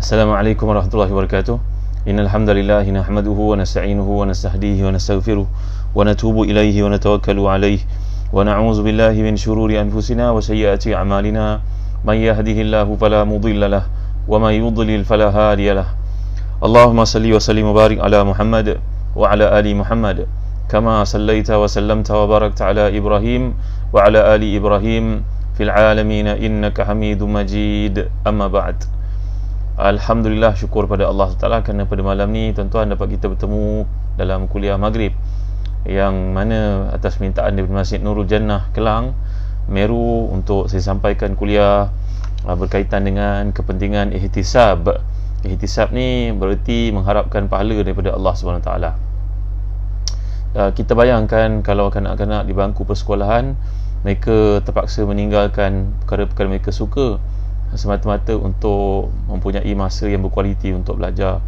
Assalamualaikum warahmatullahi wabarakatuh. Innal hamdalillah nahmaduhu wa nasta'inuhu wa nastahdihi wa nastaghfiruh wa natubu ilaihi wa natawakkalu alaihi wa na'udzu billahi min shururi anfusina wa sayyiati a'malina. May yahdihillahu fala mudilla lahu wa may yudlil fala hadiya lahu. Allahumma salli wa sallim wa barik ala Muhammad wa ala ali Muhammad kama sallaita wa sallamta wa barakta ala Ibrahim wa ala ali Ibrahim fil alamin innaka Hamidum Majid. Amma ba'd. Alhamdulillah, syukur pada Allah Taala kerana pada malam ni tuan-tuan dapat kita bertemu dalam kuliah Maghrib yang mana atas permintaan daripada Masjid Nurul Jannah Kelang, Meru, untuk saya sampaikan kuliah berkaitan dengan kepentingan ihtisab. Ihtisab ni bererti mengharapkan pahala daripada Allah Subhanahu Wa Taala. Kita bayangkan kalau kanak-kanak di bangku persekolahan mereka terpaksa meninggalkan perkara-perkara mereka suka semata-mata untuk mempunyai masa yang berkualiti untuk belajar,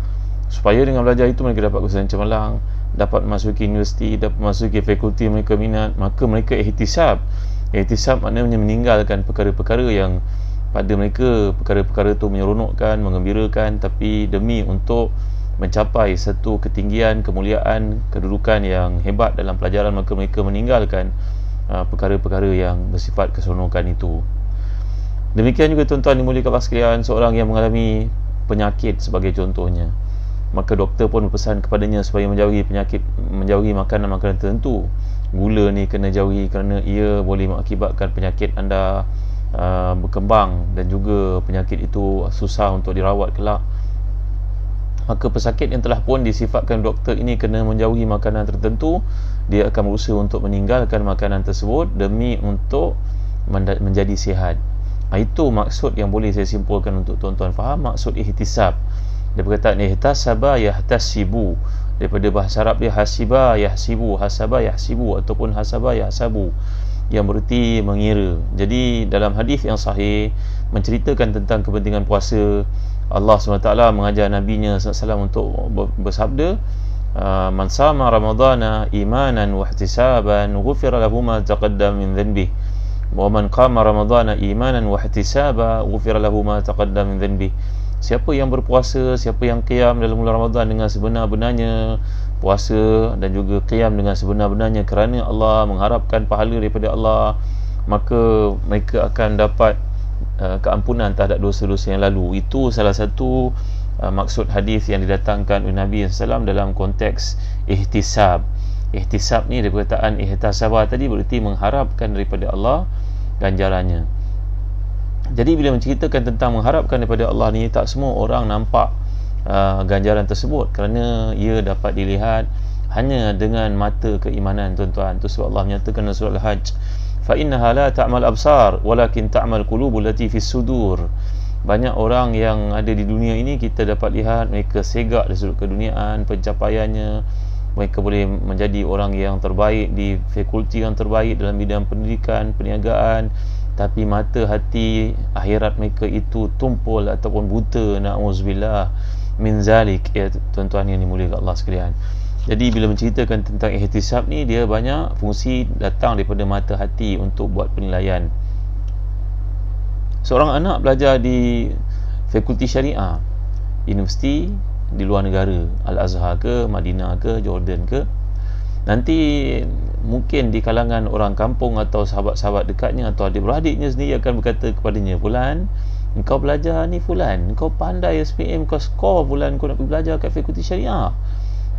supaya dengan belajar itu mereka dapat kesan cemerlang, dapat masuki universiti, dapat masuki fakulti mereka minat. Maka mereka ihtisab. Ihtisab maknanya meninggalkan perkara-perkara yang pada mereka perkara-perkara itu menyeronokkan, menggembirakan, tapi demi untuk mencapai satu ketinggian, kemuliaan, kedudukan yang hebat dalam pelajaran, maka mereka meninggalkan perkara-perkara yang bersifat keseronokan itu. Demikian juga tuan-tuan dimuliakan Allah sekalian, seorang yang mengalami penyakit sebagai contohnya, maka doktor pun berpesan kepadanya supaya menjauhi penyakit, menjauhi makanan-makanan tertentu. Gula ni kena jauhi kerana ia boleh mengakibatkan penyakit anda berkembang dan juga penyakit itu susah untuk dirawat kelak. Maka pesakit yang telah pun disifatkan doktor ini kena menjauhi makanan tertentu, dia akan berusaha untuk meninggalkan makanan tersebut demi untuk menjadi sihat. Itu maksud yang boleh saya simpulkan untuk tuan-tuan faham maksud ihtisab. Dia perkataan ihtasaba yahtasibu, daripada bahasa Arab dia hasiba yahsibu, hasaba yahsibu ataupun hasaba yahsabu, yang bererti mengira. Jadi dalam hadis yang sahih menceritakan tentang kepentingan puasa, Allah SWT mengajar Nabi-Nya SAW untuk bersabda, man sama ramadana imanan wa ihtisaban ghufira lahu ma taqaddama min dhanbihi wa man qama ramadana imanan wa ihtisaba ghufira lahu ma taqaddama min dhanbihi. Siapa yang berpuasa, siapa yang qiyam dalam bulan Ramadan dengan sebenar-benarnya, puasa dan juga qiyam dengan sebenar-benarnya kerana Allah, mengharapkan pahala daripada Allah, maka mereka akan dapat keampunan terhadap dosa-dosa yang lalu. Itu salah satu maksud hadis yang didatangkan oleh Nabi SAW dalam konteks ihtisab. Ihtisab ni, dari perkataan ihtasabah tadi, berarti mengharapkan daripada Allah ganjarannya. Jadi bila menceritakan tentang mengharapkan daripada Allah ni, tak semua orang nampak ganjaran tersebut kerana ia dapat dilihat hanya dengan mata keimanan, tuan-tuan. Itu sebab Allah menyatakan dalam surah Al-Hajj, fa innaha la ta'mal absar walakin ta'mal qulubul lati fis sudur. Banyak orang yang ada di dunia ini kita dapat lihat mereka segak dari sudut keduniaan, pencapaiannya, mereka boleh menjadi orang yang terbaik di fakulti yang terbaik dalam bidang pendidikan, perniagaan, tapi mata hati akhirat mereka itu tumpul ataupun buta, na'udzubillah min zalik. Ya tuan-tuan yang dimuliakan Allah sekalian. Jadi bila menceritakan tentang ihtisab ni, dia banyak fungsi datang daripada mata hati untuk buat penilaian. Seorang anak belajar di fakulti syariah, universiti di luar negara, Al-Azhar ke, Madinah ke, Jordan ke, nanti mungkin di kalangan orang kampung atau sahabat-sahabat dekatnya atau adik-beradiknya sendiri akan berkata kepadanya, Fulan, engkau belajar ni Fulan, engkau pandai SPM, kau skor Fulan, kau nak pergi belajar kat fakulti syariah,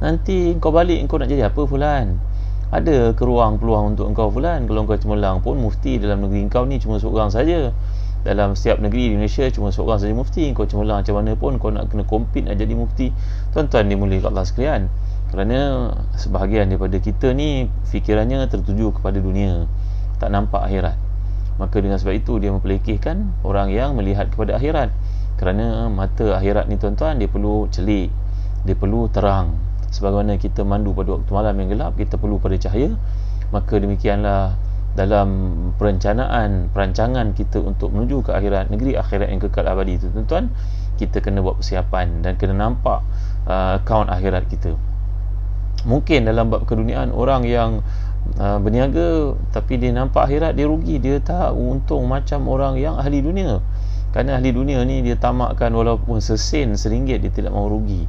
nanti engkau balik engkau nak jadi apa Fulan? Ada ke ruang peluang untuk engkau Fulan? Kalau engkau cemerlang pun, mufti dalam negeri engkau ni cuma seorang saja. Dalam setiap negeri di Malaysia cuma seorang saja mufti. Kau cemerlang macam mana pun, kau nak kena compete nak jadi mufti. Tuan-tuan dimuliakan Allah sekalian, kerana sebahagian daripada kita ni fikirannya tertuju kepada dunia, tak nampak akhirat. Maka dengan sebab itu dia memperlekehkan orang yang melihat kepada akhirat. Kerana mata akhirat ni tuan-tuan, dia perlu celik, dia perlu terang. Sebagaimana kita mandu pada waktu malam yang gelap, kita perlu pada cahaya. Maka demikianlah dalam perancangan kita untuk menuju ke akhirat, negeri akhirat yang kekal abadi itu, tuan-tuan, kita kena buat persiapan dan kena nampak akaun akhirat kita. Mungkin dalam bab keduniaan, orang yang berniaga tapi dia nampak akhirat, dia rugi, dia tak untung macam orang yang ahli dunia. Kerana ahli dunia ni dia tamakkan walaupun sesin, seringgit dia tidak mahu rugi,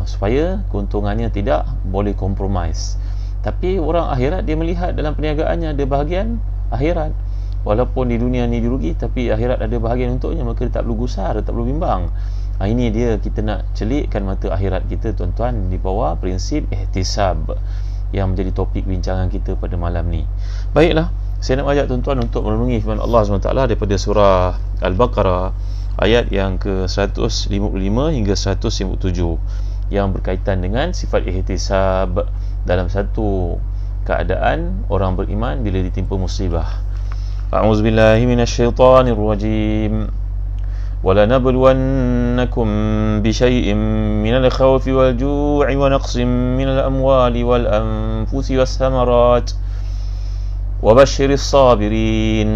supaya keuntungannya tidak boleh kompromis. Tapi orang akhirat dia melihat dalam perniagaannya ada bahagian akhirat. Walaupun di dunia ni dirugi, tapi akhirat ada bahagian untuknya, maka dia tak perlu gusar, tak perlu bimbang. Ini dia kita nak celikkan mata akhirat kita, tuan-tuan, di bawah prinsip ihtisab yang menjadi topik bincangan kita pada malam ni. Baiklah, saya nak ajak tuan-tuan untuk merenungi firman Allah SWT daripada surah Al-Baqarah ayat yang ke-155 hingga 157 yang berkaitan dengan sifat ihtisab dalam satu keadaan orang beriman bila ditimpa musibah. A'udzubillahi minasyaitonirrajim. وَلَنَبْلُوَنَّكُمْ بِشَيْءٍ مِّنَ الْخَوْفِ وَالْجُوعِ وَنَقْصٍ مِّنَ الْأَمْوَالِ وَالْأَنفُسِ وَالثَّمَرَاتِ وَبَشِّرِ الصَّابِرِينَ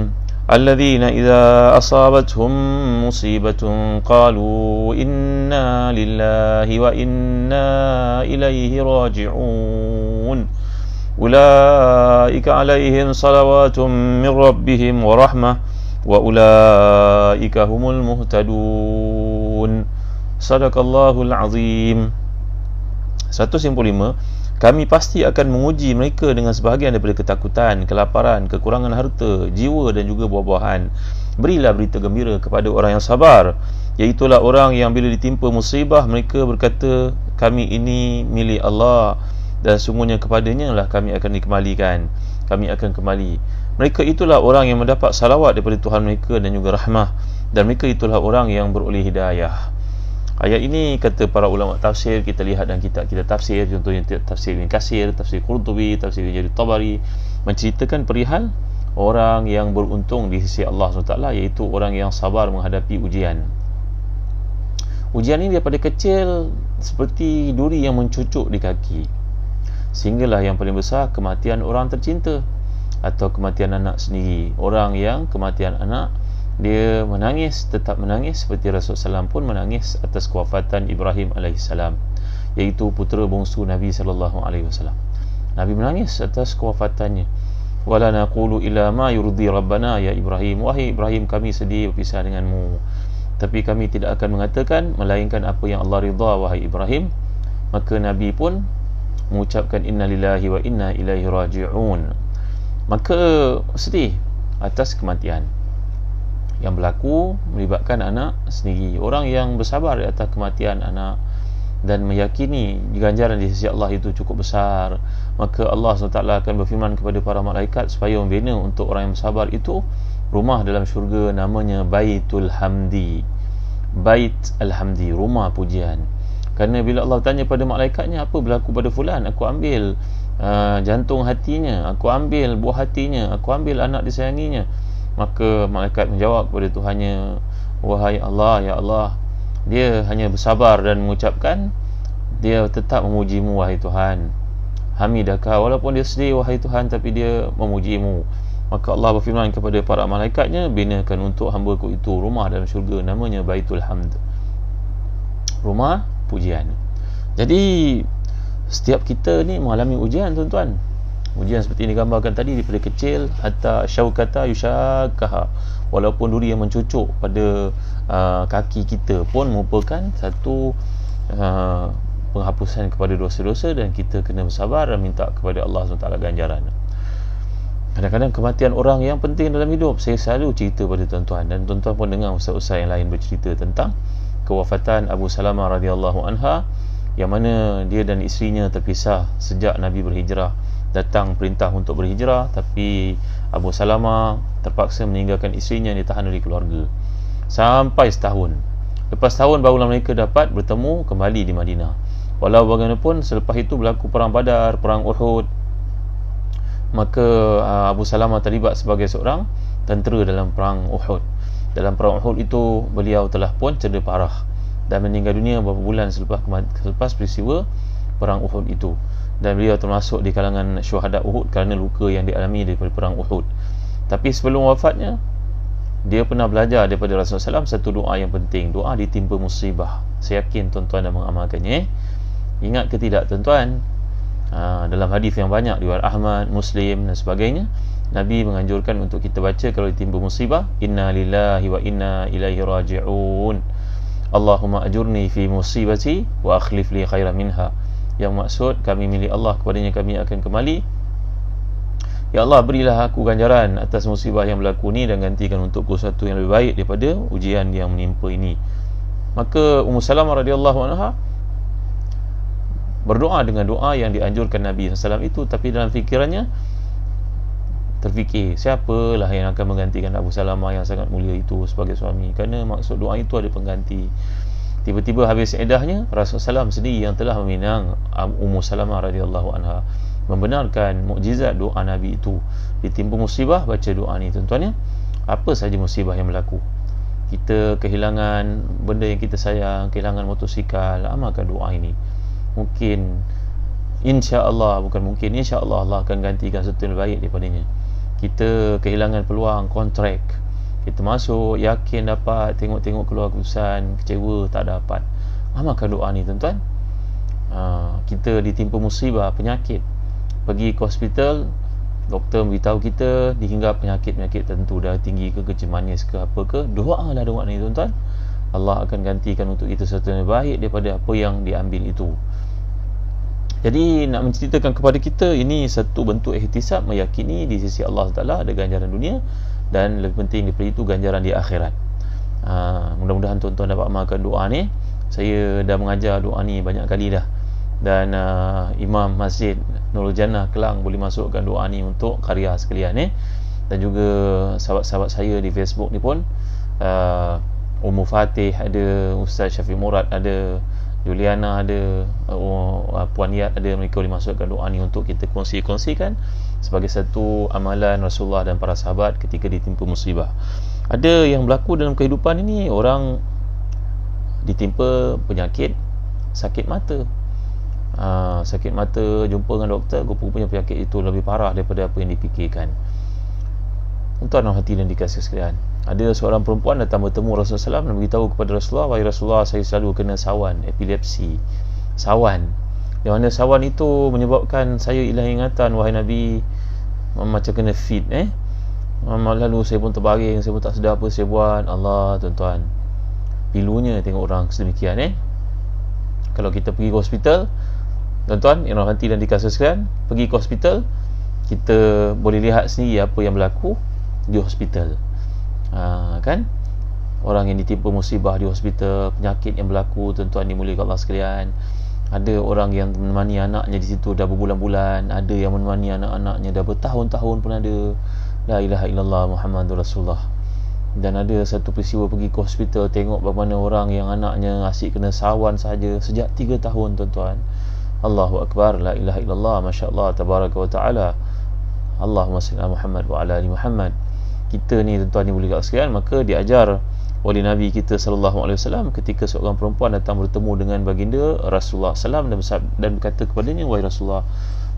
الَّذِينَ إِذَا أَصَابَتْهُم مُّصِيبَةٌ قَالُوا إِنَّا لِلَّهِ وَإِنَّا إِلَيْهِ رَاجِعُونَ أُولَئِكَ عَلَيْهِمْ صَلَوَاتٌ مِّن رَّبِّهِمْ وَرَحْمَةٌ وَأُولَئِكَ هُمُ الْمُهْتَدُونَ. Sadaqallahul Azim. 155. Kami pasti akan menguji mereka dengan sebahagian daripada ketakutan, kelaparan, kekurangan harta, jiwa dan juga buah-buahan. Berilah berita gembira kepada orang yang sabar, iaitulah orang yang bila ditimpa musibah mereka berkata, kami ini milik Allah dan sungguhnya kepadanya lah kami akan dikembalikan, kami akan kembali. Mereka itulah orang yang mendapat salawat daripada Tuhan mereka dan juga rahmah, dan mereka itulah orang yang beroleh hidayah. Ayat ini kata para ulama tafsir, kita lihat dan kita tafsir, contohnya tafsir Ibn Katsir, tafsir Qurtubi, tafsir Jarir Tabari, menceritakan perihal orang yang beruntung di sisi Allah SWT, iaitu orang yang sabar menghadapi ujian. Ujian ini daripada kecil seperti duri yang mencucuk di kaki, sehinggalah yang paling besar kematian orang tercinta atau kematian anak sendiri. Orang yang kematian anak, dia menangis, tetap menangis, seperti Rasulullah SAW pun menangis atas kewafatan Ibrahim AS, iaitu putera bongsu Nabi SAW. Nabi menangis atas kewafatannya. Wala naqulu illa ma yurdi rabbana ya Ibrahim. Wahai Ibrahim, kami sedih berpisah denganmu, tapi kami tidak akan mengatakan melainkan apa yang Allah ridha, wahai Ibrahim. Maka Nabi pun mengucapkan inna lillahi wa inna ilaihi raji'un. Maka sedih atas kematian yang berlaku melibatkan anak sendiri. Orang yang bersabar di atas kematian anak dan meyakini ganjaran di sisi Allah itu cukup besar, maka Allah SWT akan berfirman kepada para malaikat supaya membina untuk orang yang bersabar itu rumah dalam syurga, namanya Baitul Hamdi. Bait Al-Hamdi, rumah pujian. Kerana bila Allah tanya pada malaikatnya, apa berlaku pada fulan, aku ambil jantung hatinya, aku ambil buah hatinya, aku ambil anak disayanginya. Maka malaikat menjawab kepada Tuhannya, wahai Allah, ya Allah, dia hanya bersabar dan mengucapkan, dia tetap memujimu wahai Tuhan. Hamidaka, walaupun dia sedih wahai Tuhan, tapi dia memujimu. Maka Allah berfirman kepada para malaikatnya, binakan untuk hamba-Ku itu rumah dalam syurga, namanya Baitul Hamd, rumah pujian. Jadi setiap kita ni mengalami ujian, tuan-tuan. Ujian seperti yang digambarkan tadi, daripada kecil hatta syaukata yushakaha, walaupun duri yang mencucuk pada kaki kita pun merupakan satu penghapusan kepada dosa-dosa, dan kita kena bersabar dan minta kepada Allah SWT ganjaran. Kadang-kadang kematian orang yang penting dalam hidup, saya selalu cerita pada tuan-tuan, dan tuan-tuan pun dengar ustaz-ustaz yang lain bercerita tentang kewafatan Abu Salamah radhiyallahu anha, yang mana dia dan isterinya terpisah sejak Nabi berhijrah. Datang perintah untuk berhijrah, tapi Abu Salamah terpaksa meninggalkan isterinya yang ditahan oleh keluarga sampai setahun. Lepas setahun barulah mereka dapat bertemu kembali di Madinah. Walau bagaimanapun, selepas itu berlaku perang Badar, perang Uhud. Maka Abu Salamah terlibat sebagai seorang tentera dalam perang Uhud. Dalam perang Uhud itu beliau telah pun cedera parah dan meninggal dunia beberapa bulan selepas peristiwa perang Uhud itu. Dan beliau termasuk di kalangan syuhada Uhud kerana luka yang dialami daripada perang Uhud. Tapi sebelum wafatnya, dia pernah belajar daripada Rasulullah SAW satu doa yang penting, doa ditimpa musibah. Saya yakin tuan-tuan dah mengamalkannya. Ingat ke tidak tuan-tuan? Dalam hadis yang banyak riwayat Ahmad, Muslim dan sebagainya, Nabi menganjurkan untuk kita baca kalau ditimpa musibah, inna lillahi wa inna ilaihi raji'un, Allahumma ajurni fi musibati wa akhlif li khairan minha. Yang maksud, kami milik Allah, kepadanya kami akan kembali. Ya Allah, berilah aku ganjaran atas musibah yang berlaku ni dan gantikan untukku sesuatu yang lebih baik daripada ujian yang menimpa ini. Maka Ummu Salamah radhiyallahu anha berdoa dengan doa yang dianjurkan Nabi SAW itu, tapi dalam fikirannya terfikir, siapalah yang akan menggantikan Abu Salamah yang sangat mulia itu sebagai suami, kerana maksud doa itu ada pengganti. Tiba-tiba habis iddahnya, Rasulullah SAW sendiri yang telah meminang Ummu Salamah radhiyallahu anha, membenarkan mukjizat doa Nabi itu. Ditimpa musibah, baca doa ni tuan-tuan ya. Apa saja musibah yang berlaku, kita kehilangan benda yang kita sayang, kehilangan motosikal, amalkan doa ini. Mungkin, insya-Allah, bukan mungkin, insya-Allah Allah akan gantikan sesuatu yang baik daripadanya. Kita kehilangan peluang kontrak, kita masuk yakin dapat, tengok-tengok keluar keputusan, kecewa tak dapat, amalkan doa ni tuan-tuan. Kita ditimpa musibah, penyakit, pergi ke hospital, doktor beritahu kita dihinggap penyakit-penyakit tertentu, darah tinggi ke, kencing manis ke, apa ke, doalah doa ni tuan-tuan. Allah akan gantikan untuk kita sesuatu yang baik daripada apa yang diambil itu. Jadi nak menceritakan kepada kita, ini satu bentuk ihtisab, meyakini di sisi Allah Ta'ala ada ganjaran dunia, dan lebih penting daripada itu ganjaran di akhirat. Mudah-mudahan tuan-tuan dapat amalkan doa ni. Saya dah mengajar doa ni banyak kali dah, dan Imam Masjid Nurul Jannah Kelang boleh masukkan doa ni untuk karya sekalian ni. Dan juga sahabat-sahabat saya di Facebook ni pun, Ummu Fatih ada, Ustaz Syafiq Murad ada, Juliana ada, Puan Yat ada, mereka boleh masukkan doa ni untuk kita kongsikan sebagai satu amalan Rasulullah dan para sahabat ketika ditimpa musibah. Ada yang berlaku dalam kehidupan ini, orang ditimpa penyakit sakit mata. Sakit mata, jumpa dengan doktor, rupa-rupanya penyakit itu lebih parah daripada apa yang dipikirkan. Tuan-tuan hati dan dikasih sekalian, ada seorang perempuan datang bertemu Rasulullah SAW dan beritahu kepada Rasulullah, wahai Rasulullah, saya selalu kena sawan, epilepsi, sawan, di mana sawan itu menyebabkan saya hilang ingatan, wahai Nabi, macam kena fit lalu saya pun terbaring, saya pun tak sedar apa saya buat. Allah, tuan-tuan, pilunya tengok orang sedemikian. Kalau kita pergi ke hospital, tuan-tuan yang rahmati dan dikasih sekalian, pergi ke hospital, kita boleh lihat sendiri apa yang berlaku di hospital. Kan, orang yang ditimpa musibah di hospital, penyakit yang berlaku, tuan-tuan dimuliakan Allah sekalian. Ada orang yang menemani anaknya di situ dah berbulan-bulan, ada yang menemani anak-anaknya dah bertahun-tahun pun ada. La ilaha illallah Muhammadur Rasulullah. Dan ada satu peristiwa pergi ke hospital, tengok bagaimana orang yang anaknya asyik kena sawan saja sejak 3 tahun tuan-tuan. Allahu Akbar, la ilaha illallah, masya-Allah, tabaraka wa ta'ala. Allahumma salli ala Muhammad wa ala ali Muhammad. Kita ni tuan-tuan ni boleh kat sekalian, maka diajar oleh Nabi kita sallallahu alaihi wasallam ketika seorang perempuan datang bertemu dengan baginda Rasulullah SAW dan berkata kepadanya, wahai Rasulullah,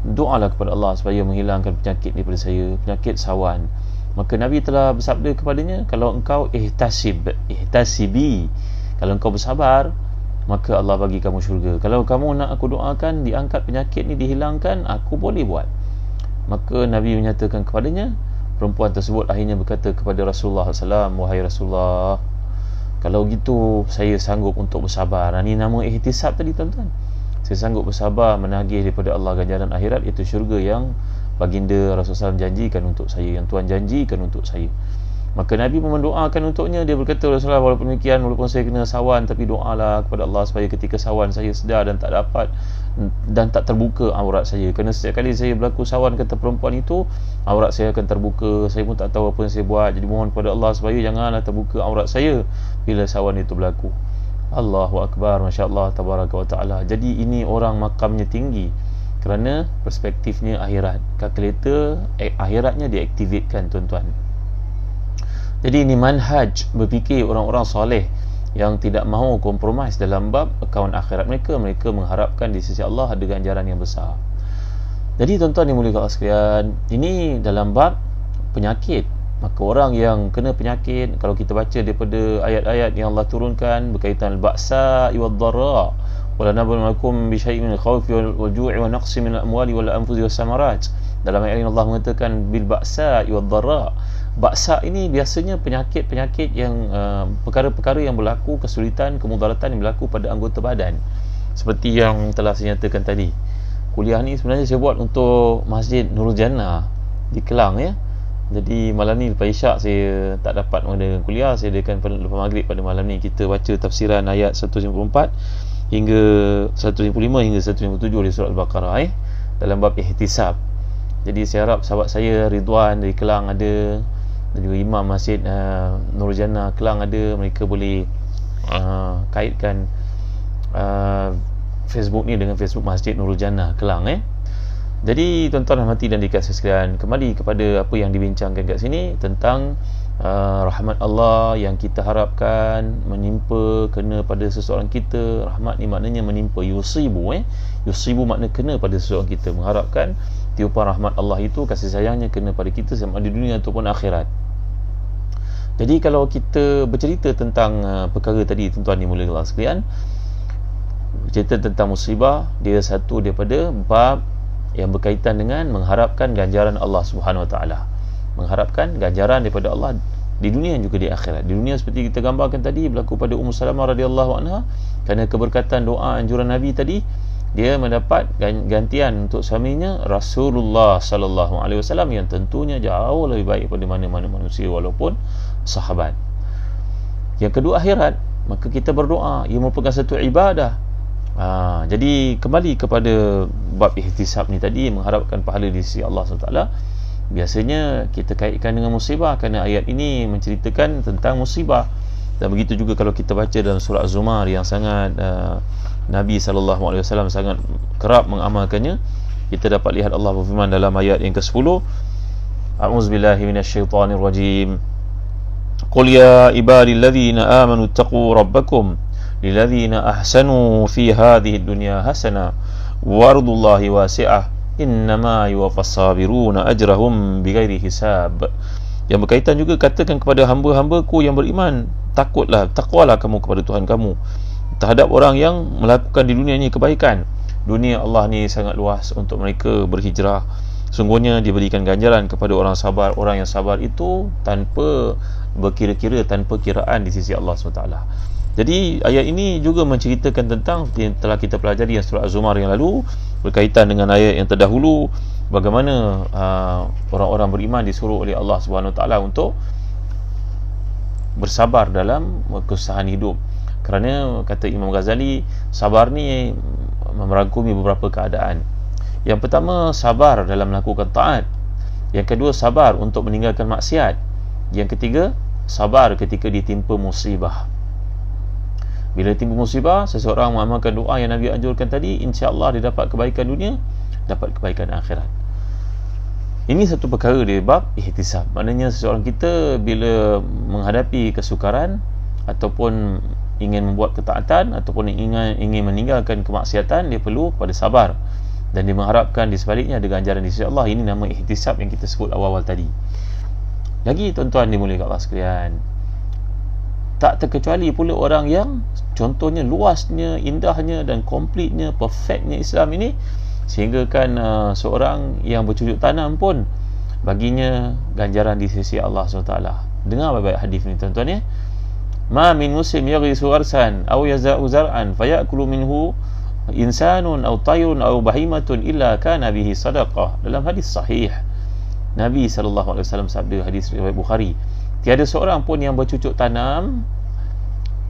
doalah kepada Allah supaya menghilangkan penyakit daripada saya, penyakit sawan. Maka Nabi telah bersabda kepadanya, kalau engkau ihtasibi, kalau engkau bersabar, maka Allah bagi kamu syurga. Kalau kamu nak aku doakan diangkat penyakit ni, dihilangkan, aku boleh buat. Maka Nabi menyatakan kepadanya, perempuan tersebut akhirnya berkata kepada Rasulullah SAW, wahai Rasulullah, kalau gitu saya sanggup untuk bersabar. Ini nama ihtisab tadi tuan-tuan. Saya sanggup bersabar menagih daripada Allah ganjaran akhirat, iaitu syurga yang baginda Rasulullah SAW janjikan untuk saya, yang Tuhan janjikan untuk saya. Maka Nabi pun mendoakan untuknya. Dia berkata, Rasulullah, walaupun demikian, walaupun saya kena sawan, tapi doalah kepada Allah supaya ketika sawan saya sedar dan tak dapat dan tak terbuka aurat saya. Kerana setiap kali saya berlaku sawan, kata perempuan itu, aurat saya akan terbuka, saya pun tak tahu apa yang saya buat. Jadi mohon kepada Allah supaya janganlah terbuka aurat saya bila sawan itu berlaku. Allahu Akbar, Masya Allah, tabaraka wa ta'ala. Jadi ini orang makamnya tinggi kerana perspektifnya akhirat. Kalkulator akhiratnya diaktifkan tuan-tuan. Jadi ini manhaj berfikir orang-orang soleh yang tidak mahu kompromis dalam bab akaun akhirat mereka. Mereka mengharapkan di sisi Allah ada ganjaran yang besar. Jadi tuan-tuan yang mulia Allah sekalian, ini dalam bab penyakit. Maka orang yang kena penyakit, kalau kita baca daripada ayat-ayat yang Allah turunkan berkaitan al-ba'sa wad-dharra, wala nabluwannakum bi syai'in minal khawfi wal ju'i wa naqsin minal amwali wal anfusi was samarat. Dalam ayat ini Allah mengatakan bil ba'sa wad dharra. Ba'sa ini biasanya penyakit-penyakit yang perkara-perkara yang berlaku, kesulitan, kemudaratan yang berlaku pada anggota badan. Seperti yang telah saya nyatakan tadi. Kuliah ni sebenarnya saya buat untuk Masjid Nurul Jannah di Kelang ya. Jadi malam ni lepas Isyak saya tak dapat mengadakan kuliah. Saya adakan lepas maghrib pada malam ni kita baca tafsiran ayat 154 hingga 155 hingga 157 di surah Al-Baqarah dalam bab ihtisab. Jadi saya harap sahabat saya Ridwan dari Kelang ada, dan juga Imam Masjid Nurul Jannah Kelang ada, mereka boleh kaitkan Facebook ni dengan Facebook Masjid Nurul Jannah Kelang Jadi tuan-tuan rahmati dan dikasihi sekalian, kembali kepada apa yang dibincangkan kat sini tentang rahmat Allah yang kita harapkan menimpa, kena pada seseorang kita. Rahmat ni maknanya menimpa, yusibu yusibu makna kena pada seseorang kita, mengharapkan tiupan rahmat Allah itu, kasih sayangnya kena pada kita sama ada di dunia ataupun akhirat. Jadi kalau kita bercerita tentang perkara tadi tuan-tuan dimulai Allah sekalian, cerita tentang musibah, dia satu daripada bab yang berkaitan dengan mengharapkan ganjaran Allah Subhanahu Wa Taala, mengharapkan ganjaran daripada Allah di dunia dan juga di akhirat. Di dunia seperti kita gambarkan tadi berlaku pada Ummu Salamah radhiyallahu anha, kerana keberkatan doa anjuran Nabi tadi, dia mendapat gantian untuk suaminya Rasulullah sallallahu alaihi wasallam yang tentunya jauh lebih baik daripada mana-mana manusia walaupun sahabat. Yang kedua akhirat, maka kita berdoa, ia merupakan satu ibadah. Jadi kembali kepada bab ihtisab ni tadi, mengharapkan pahala di sisi Allah SWT. Biasanya kita kaitkan dengan musibah kerana ayat ini menceritakan tentang musibah. Dan begitu juga kalau kita baca dalam surah Az-Zumar yang sangat Nabi SAW sangat kerap mengamalkannya, kita dapat lihat Allah berfirman dalam ayat yang ke-10, A'udzubillahi minasyaitanirrajim, Qul ya ibadilladzina amanu taqu rabbakum lilladzina ahsanu fi hadhihi dunya hasana wardullahi wasi'ah innama yuwaffas sabiruna ajrahum bighairi hisab. Yang berkaitan juga, katakan kepada hamba-hambaku yang beriman, takwalah kamu kepada Tuhan kamu terhadap orang yang melakukan di dunia ini kebaikan. Dunia Allah ni sangat luas untuk mereka berhijrah. Sungguhnya diberikan ganjaran kepada orang sabar. Orang yang sabar itu tanpa berkira-kira, tanpa kiraan di sisi Allah SWT. Jadi ayat ini juga menceritakan tentang yang telah kita pelajari yang surah Az-Zumar yang lalu, berkaitan dengan ayat yang terdahulu, bagaimana orang-orang beriman disuruh oleh Allah SWT untuk bersabar dalam kesusahan hidup. Kerana kata Imam Ghazali, sabar ni merangkumi beberapa keadaan. Yang pertama, sabar dalam melakukan taat. Yang kedua, sabar untuk meninggalkan maksiat. Yang ketiga, sabar ketika ditimpa musibah. Bila timpa musibah, seseorang mengamalkan doa yang Nabi anjurkan tadi, insya-Allah dia dapat kebaikan dunia, dapat kebaikan akhirat. Ini satu perkara di bab ihtisab. Maknanya seseorang kita bila menghadapi kesukaran ataupun ingin membuat ketaatan ataupun ingin meninggalkan kemaksiatan, dia perlu kepada sabar, dan dia mengharapkan di sebaliknya ada ganjaran di sisi Allah. Ini nama ihtisab yang kita sebut awal-awal tadi. Lagi tuan-tuan dimuliakan Allah sekalian, tak terkecuali pula orang yang contohnya luasnya, indahnya dan komplitnya, perfectnya Islam ini, sehingga kan seorang yang bercucuk tanam pun baginya ganjaran di sisi Allah SWT. Dengar baik-baik hadis ni tuan-tuan ya. Ma min muslim yaghrisu gharsan aw yaza'u zar'an fayakulu minhu insanun aw tayrun aw bahimatun illa kana bihi sadaqah. Dalam hadis sahih Nabi SAW sabda, hadis riwayat Bukhari, tiada seorang pun yang bercucuk tanam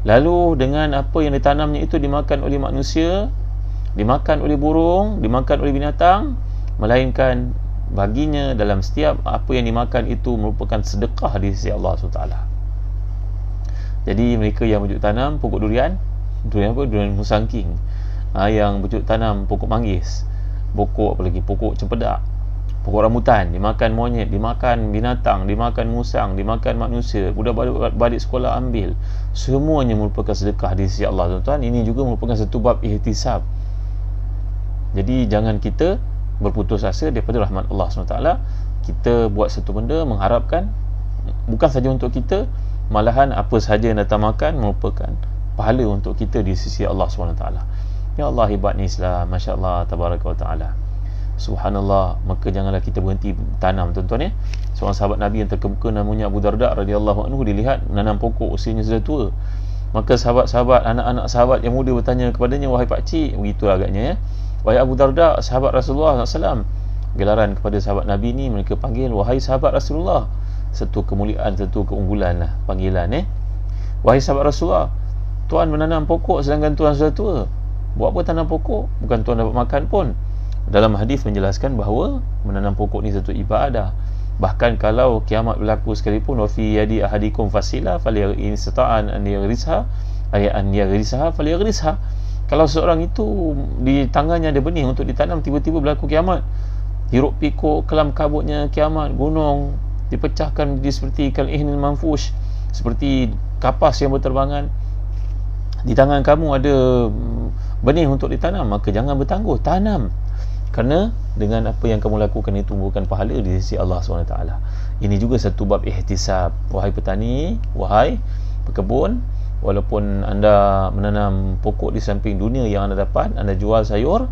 lalu dengan apa yang ditanamnya itu dimakan oleh manusia, dimakan oleh burung, dimakan oleh binatang, melainkan baginya dalam setiap apa yang dimakan itu merupakan sedekah di sisi Allah SWT. Jadi mereka yang bercucuk tanam pokok durian apa? Durian musangking, yang bercucuk tanam pokok manggis, pokok apa lagi, pokok cempedak, pokok rambutan, dimakan monyet, dimakan binatang, dimakan musang, dimakan manusia, budak balik sekolah ambil, semuanya merupakan sedekah di sisi Allah, tuan-tuan. Ini juga merupakan satu bab ihtisab. Jadi jangan kita berputus asa daripada rahmat Allah SWT. Kita buat satu benda mengharapkan bukan saja untuk kita, malahan apa sahaja yang datang makan merupakan pahala untuk kita di sisi Allah SWT. Ya Allah, hebatnya Islam, Masya Allah, Tabaraka wa Ta'ala. subhanallah, maka janganlah kita berhenti tanam, tuan-tuan ya. Seorang sahabat Nabi yang terkemuka namanya Abu Darda radhiyallahu anhu, dilihat menanam pokok, usianya sudah tua. Maka sahabat-sahabat, anak-anak sahabat yang muda bertanya kepadanya, wahai pak cik, begitu agaknya ya, wahai Abu Darda, sahabat Rasulullah SAW. Gelaran kepada sahabat Nabi ni mereka panggil, wahai sahabat Rasulullah. Satu kemuliaan, satu keunggulan lah panggilan wahai sahabat Rasulullah, tuan menanam pokok sedangkan tuan sudah tua. Buat apa tanam pokok? Bukan tuan dapat makan pun. Dalam hadis menjelaskan bahawa menanam pokok ni satu ibadah. Bahkan kalau kiamat berlaku sekalipun, wa fi yadi ahadikum fasila falyaghin sata'an an yaghrisha ay an yaghrisha falyaghisha. Kalau seorang itu di tangannya ada benih untuk ditanam, tiba-tiba berlaku kiamat, hiruk pikuk kelam kabutnya kiamat, gunung dipecahkan menjadi seperti kal-ihnil manfush, seperti kapas yang berterbangan, di tangan kamu ada benih untuk ditanam, maka jangan bertangguh, tanam. Kerana dengan apa yang kamu lakukan itu bukan pahala di sisi Allah SWT. Ini juga satu bab ihtisab. Wahai petani, wahai pekebun, walaupun anda menanam pokok di samping dunia yang anda dapat, anda jual sayur,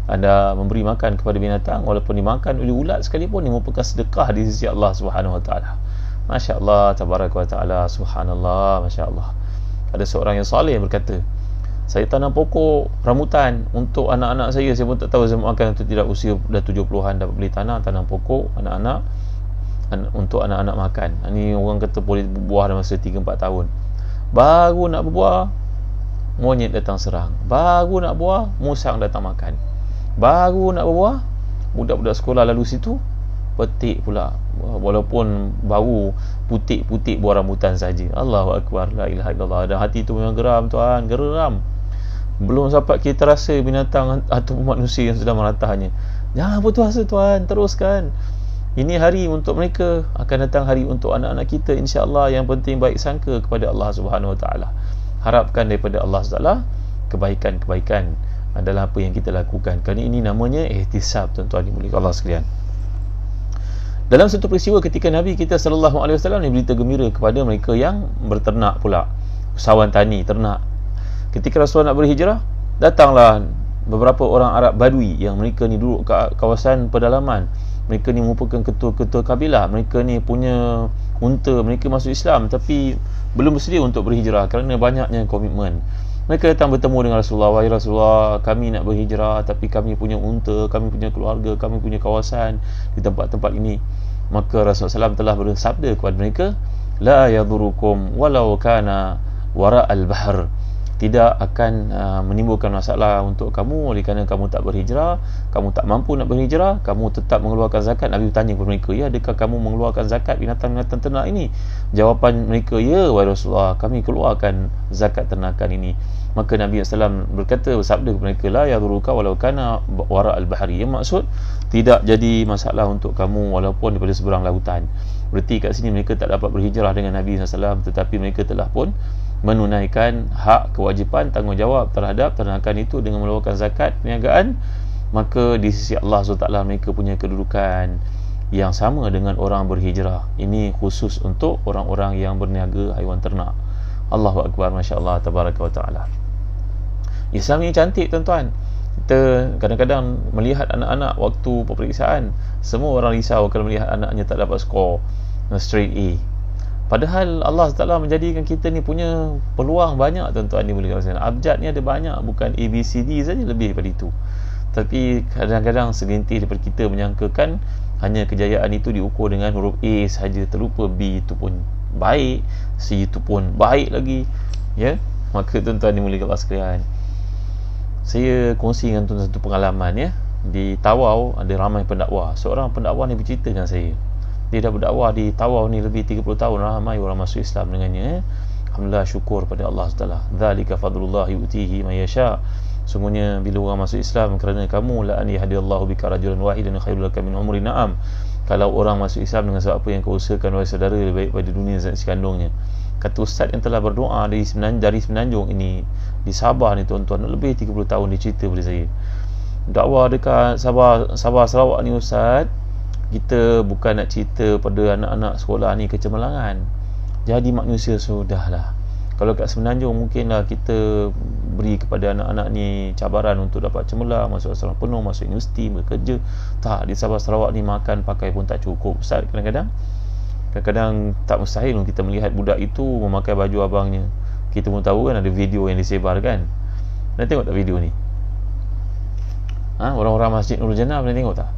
anda memberi makan kepada binatang, walaupun dimakan oleh ulat sekalipun, ini merupakan sedekah di sisi Allah SWT. Masya Allah, tabaraka wa ta'ala, subhanallah, Masya Allah. Ada seorang yang saleh yang berkata, saya tanam pokok rambutan untuk anak-anak saya pun tak tahu saya makan atau tidak, usia dah 70-an dapat beli tanam pokok anak-anak untuk anak-anak makan. Ini orang kata boleh berbuah dalam masa 3-4 tahun. Baru nak berbuah, monyet datang serang. Baru nak buah, musang datang makan. Baru nak berbuah, budak-budak sekolah lalu situ, petik pula, walaupun baru putik-putik buah rambutan saja. Allahu Akbar, la ilaha illallah. Dan hati tu memang geram, tuan, geram. Belum sampai kita rasa binatang atau manusia yang sedang meratahnya. Jangan putus asa, tuan, teruskan. Ini hari untuk mereka, akan datang hari untuk anak-anak kita, insya-Allah. Yang penting baik sangka kepada Allah Subhanahu Wa Taala. Harapkan daripada Allah Taala kebaikan-kebaikan adalah apa yang kita lakukan. Kerana ini namanya ihtisab, tuan-tuan dimuliakan Allah sekalian. Dalam satu peristiwa ketika Nabi kita sallallahu alaihi wasallam ni berita gembira kepada mereka yang berternak pula, usahawan tani, ternak. Ketika Rasulullah nak berhijrah, datanglah beberapa orang Arab Badui yang mereka ni duduk kat kawasan pedalaman. Mereka ni merupakan ketua-ketua kabilah. Mereka ni punya unta, mereka masuk Islam tapi belum bersedia untuk berhijrah kerana banyaknya komitmen. Mereka datang bertemu dengan Rasulullah, wahai Rasulullah, kami nak berhijrah tapi kami punya unta, kami punya keluarga, kami punya kawasan di tempat-tempat ini. Maka Rasulullah SAW telah bersabda kepada mereka, la yadurukum walau kana wara'al bahr. Tidak akan menimbulkan masalah untuk kamu oleh kerana kamu tak berhijrah, kamu tak mampu nak berhijrah, kamu tetap mengeluarkan zakat. Nabi bertanya kepada mereka, ya, adakah kamu mengeluarkan zakat binatang-binatang ternak ini? Jawapan mereka, ya wahai Rasulullah, kami keluarkan zakat ternakan ini. Maka Nabi SAW berkata, bersabda kepada mereka, la yaduruka walau kana wara'al bahri. Yang maksud, tidak jadi masalah untuk kamu walaupun daripada seberang lautan. Berarti kat sini mereka tak dapat berhijrah dengan Nabi SAW, tetapi mereka telah pun menunaikan hak, kewajipan, tanggungjawab terhadap ternakan itu dengan mengeluarkan zakat perniagaan. Maka di sisi Allah SWT mereka punya kedudukan yang sama dengan orang berhijrah. Ini khusus untuk orang-orang yang berniaga haiwan ternak. Allahu Akbar, Masya Allah, tabaraka wa ta'ala. Islam ini cantik, tuan-tuan. Kita kadang-kadang melihat anak-anak waktu peperiksaan, semua orang risau kalau melihat anaknya tak dapat skor straight A. Padahal Allah Ta'ala menjadikan kita ni punya peluang banyak, tuan-tuan ni boleh katakan. Abjad ni ada banyak, bukan A, B, C, D saja, lebih daripada itu. Tapi kadang-kadang segelintir daripada kita menyangkakan hanya kejayaan itu diukur dengan huruf A saja, terlupa B itu pun baik, C itu pun baik lagi. Ya, maka tuan-tuan ni boleh Allah sekalian, saya kongsi dengan tuan-tuan satu pengalaman ya. Di Tawau ada ramai pendakwa. Seorang pendakwa ni bercerita dengan saya, dia dah berdakwah di Tawau ni lebih 30 tahun, ramai orang masuk Islam dengannya. Alhamdulillah, syukur pada Allah Taala. Dzalika fadlullah yu'tihi may yasha. Sungguhnya bila orang masuk Islam kerana kamu, la an yahdiyallahu bika rajulan wahidan khairul laka min umri na'am. Kalau orang masuk Islam dengan sebab apa yang kau usahakan, wahai saudara, lebih baik pada dunia dan isi kandungnya. Kata ustaz yang telah berdoa dari Semenanjung ini, di Sabah ni, tuan-tuan, lebih 30 tahun, dia cerita pada saya. Dakwah dekat Sabah Sarawak ni ustaz, kita bukan nak cerita pada anak-anak sekolah ni kecemerlangan. Jadi manusia sudahlah. Kalau kat Semenanjung mungkinlah kita beri kepada anak-anak ni cabaran untuk dapat cemerlang, masuk asrama penuh, masuk universiti, bekerja. Tak, di Sabah Sarawak ni makan pakai pun tak cukup. Ustaz, kadang-kadang tak mustahil kita melihat budak itu memakai baju abangnya. Kita pun tahu kan ada video yang disebar kan. Pernah tengok tak video ni? Orang-orang Masjid Nurul Jannah pernah tengok tak?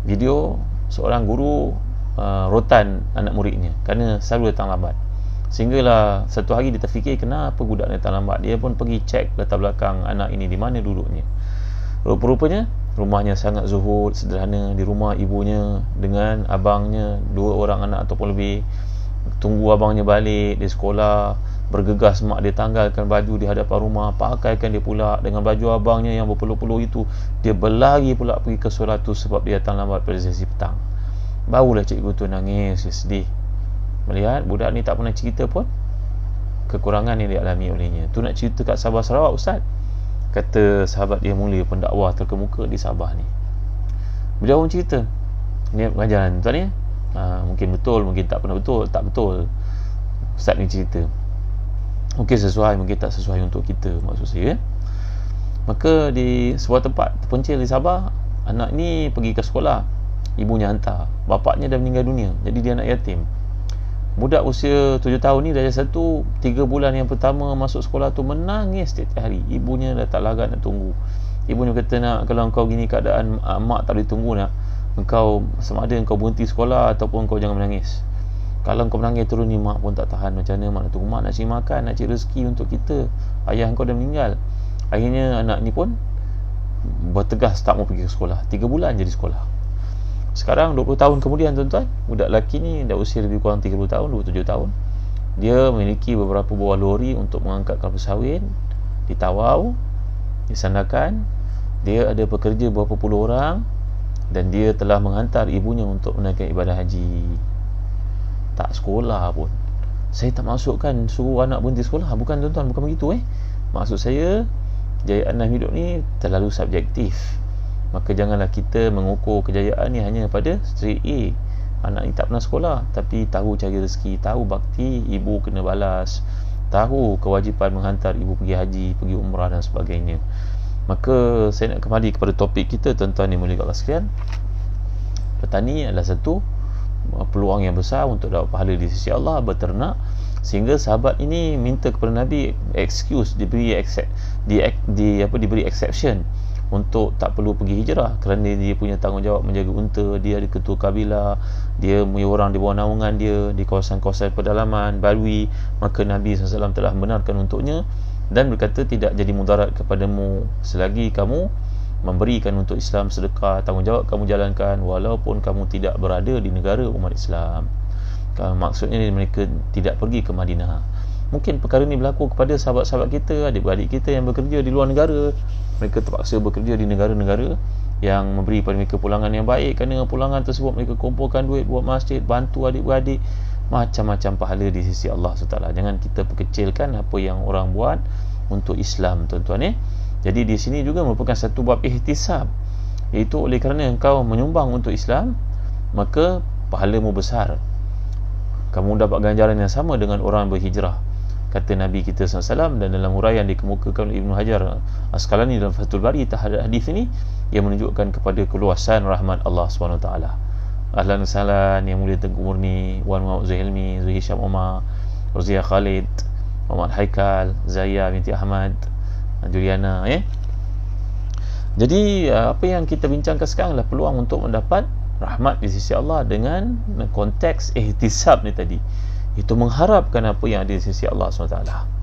Video seorang guru rotan anak muridnya kerana selalu datang lambat. Sehinggalah satu hari dia terfikir, kenapa budak ni datang lambat. Dia pun pergi cek latar belakang anak ini, di mana duduknya. Rupa-rupanya rumahnya sangat zuhud, sederhana. Di rumah ibunya dengan abangnya, 2 orang anak ataupun lebih. Tunggu abangnya balik di sekolah, bergegas mak dia tanggalkan baju di hadapan rumah, pakaikan dia pula dengan baju abangnya yang berpeluh-peluh itu. Dia berlari pula pergi ke Suratus sebab dia datang lambat pada sesi petang. Barulah cikgu tu nangis, dia sedih melihat budak ni tak pernah cerita pun kekurangan yang dialami olehnya. Tu nak cerita kat Sabah Sarawak, Ustaz. Kata sahabat dia mulia pendakwah terkemuka di Sabah ni. Beliau pun cerita niat pengajaran tuan ni mungkin betul, mungkin tak pernah betul, tak betul. Ustaz ni cerita mungkin sesuai, mungkin tak sesuai untuk kita, maksud saya. Maka di sebuah tempat terpencil di Sabah, anak ni pergi ke sekolah, ibunya hantar, bapaknya dah meninggal dunia, jadi dia anak yatim. Budak usia 7 tahun ni darjah 1, 3 bulan yang pertama masuk sekolah tu menangis setiap hari. Ibunya dah tak larat nak tunggu. Ibunya kata, nak, kalau kau gini keadaan, mak tak boleh tunggu nak. Engkau sama ada engkau berhenti sekolah ataupun kau jangan menangis. Kalau kau menangis terus ni, mak pun tak tahan. Macam mana mak nak tunggu? Mak nak cari makan, nak cari rezeki untuk kita. Ayah engkau dah meninggal. Akhirnya anak ni pun bertegas tak mau pergi ke sekolah. 3 bulan jadi sekolah. Sekarang 20 tahun kemudian tuan-tuan, budak lelaki ni dah usia lebih kurang 30 tahun, 27 tahun. Dia memiliki beberapa buah lori untuk mengangkat kelapa sawit di Tawau, di Sandakan. Dia ada pekerja berapa puluh orang, dan dia telah menghantar ibunya untuk menaikkan ibadah haji. Tak sekolah pun. Saya tak masukkan suruh anak berhenti sekolah, bukan tuan-tuan, bukan begitu Maksud saya, kejayaan dalam hidup ni terlalu subjektif. Maka janganlah kita mengukur kejayaan ni hanya pada straight A. Anak ni tak pernah sekolah, tapi tahu cari rezeki, tahu bakti ibu kena balas, tahu kewajipan menghantar ibu pergi haji, pergi umrah dan sebagainya. Maka saya nak kembali kepada topik kita, tuan-tuan yang mulia Allah sekalian. Petani adalah satu peluang yang besar untuk dapat pahala di sisi Allah, berternak. Sehingga sahabat ini minta kepada Nabi excuse, diberi exception untuk tak perlu pergi hijrah, kerana dia punya tanggungjawab menjaga unta. Dia ada ketua kabilah, dia punya orang di bawah naungan dia di kawasan-kawasan pedalaman Badui. Maka Nabi SAW telah membenarkan untuknya dan berkata, tidak jadi mudarat kepadamu selagi kamu memberikan untuk Islam sedekah. Tanggungjawab kamu jalankan walaupun kamu tidak berada di negara umat Islam. Maksudnya mereka tidak pergi ke Madinah. Mungkin perkara ini berlaku kepada sahabat-sahabat kita, adik-beradik kita yang bekerja di luar negara. Mereka terpaksa bekerja di negara-negara yang memberi pada mereka pulangan yang baik. Kerana pulangan tersebut mereka kumpulkan duit buat masjid, bantu adik-beradik, macam-macam pahala di sisi Allah SWT. Jangan kita perkecilkan apa yang orang buat untuk Islam, tuan-tuan Jadi di sini juga merupakan satu bab ihtisab, iaitu oleh kerana engkau menyumbang untuk Islam, maka pahalamu besar. Kamu dapat ganjaran yang sama dengan orang berhijrah, kata Nabi kita SAW. Dan dalam huraian dikemukakan oleh Ibnu Hajar Asqalani dalam Fathul Bari terhadap hadis ini, yang menunjukkan kepada keluasan rahmat Allah SWT. Ahlan salan yang mulia Tengku Murni, Wan Muhammad Zuhilmi, Zuhi Syam Umar, Rozia Khalid, Muhammad Haikal, Zaya binti Ahmad, Juliana Jadi apa yang kita bincangkan sekarang adalah peluang untuk mendapat rahmat di sisi Allah dengan konteks ihtisab ni tadi, itu mengharapkan apa yang ada di sisi Allah SWT.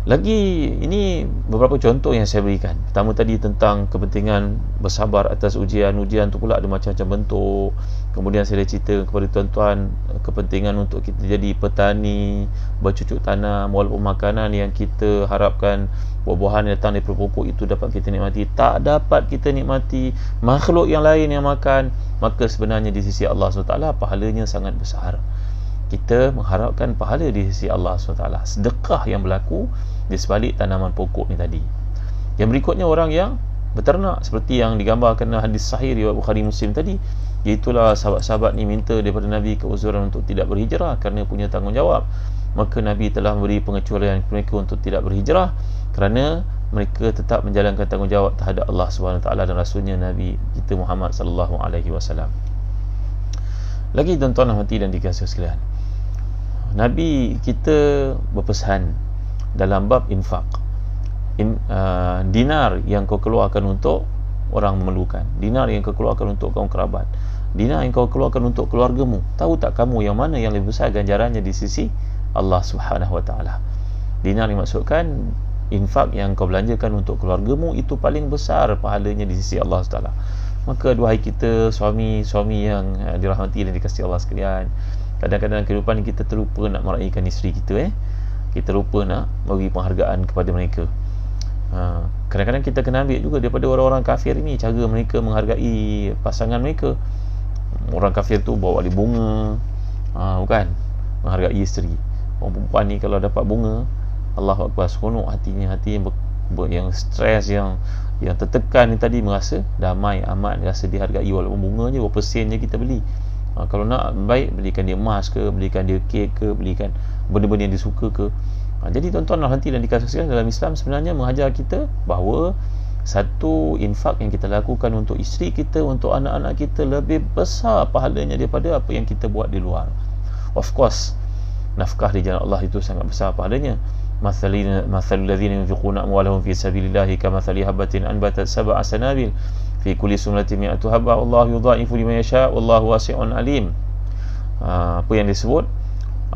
Lagi ini beberapa contoh yang saya berikan. Pertama tadi tentang kepentingan bersabar atas ujian. Ujian tu pula ada macam-macam bentuk. Kemudian saya dah cerita kepada tuan-tuan kepentingan untuk kita jadi petani, bercucuk tanam, walaupun makanan yang kita harapkan, buah-buahan yang datang dari pokok itu dapat kita nikmati, tak dapat kita nikmati, makhluk yang lain yang makan, maka sebenarnya di sisi Allah SWT pahalanya sangat besar. Kita mengharapkan pahala di sisi Allah SWT, sedekah yang berlaku di sebalik tanaman pokok ni tadi. Yang berikutnya orang yang beternak, seperti yang digambarkan dalam hadis sahih riwayat Bukhari Muslim tadi, iaitulah sahabat-sahabat ni minta daripada Nabi keuzuran untuk tidak berhijrah kerana punya tanggungjawab. maka Nabi telah memberi pengecualian kepada mereka untuk tidak berhijrah kerana mereka tetap menjalankan tanggungjawab terhadap Allah SWT dan Rasulnya Nabi kita Muhammad sallallahu alaihi wasallam. Lagi tuan-tuan dan hati dan dikasihi sekalian, Nabi kita berpesan dalam bab infak, dinar yang kau keluarkan untuk orang memerlukan, dinar yang kau keluarkan untuk kaum kerabat, dinar yang kau keluarkan untuk keluargamu, tahu tak kamu yang mana yang lebih besar ganjarannya di sisi Allah Subhanahu Wa Taala? Dinar yang maksudkan infak yang kau belanjakan untuk keluargamu itu paling besar pahalanya di sisi Allah SWT. Maka duhai kita suami-suami yang dirahmati dan dikasihi Allah sekalian, kadang-kadang kehidupan kita terlupa nak meraihkan isteri kita, kita lupa nak bagi penghargaan kepada mereka. Kadang-kadang kita kena ambil juga daripada orang-orang kafir ini cara mereka menghargai pasangan mereka. Orang kafir tu bawa dia bunga, bukan menghargai isteri. Orang perempuan ni kalau dapat bunga, Allahu Akbar, seronok hatinya, hati yang stres, yang tertekan ni tadi merasa damai, aman, rasa dihargai. Walaupun bunga je berapa sen je kita beli. Kalau nak baik, belikan dia emas ke, belikan dia kek ke, belikan benda-benda yang dia suka ke. Jadi tuan-tuan dan hati dan dikasihi sekalian, dalam Islam sebenarnya mengajar kita bahawa satu infak yang kita lakukan untuk isteri kita, untuk anak-anak kita lebih besar pahalanya daripada apa yang kita buat di luar. Of course, nafkah di jalan Allah itu sangat besar pahalanya. Mathalul ladzina yunfiquna amwalahum fi sabilillahi kamathali habatin anbatat sab'a sanabil fi kulli sunnatin mi'atu habba wallahu yudha'ifu liman yasha wallahu wasi'un alim. Apa yang disebut,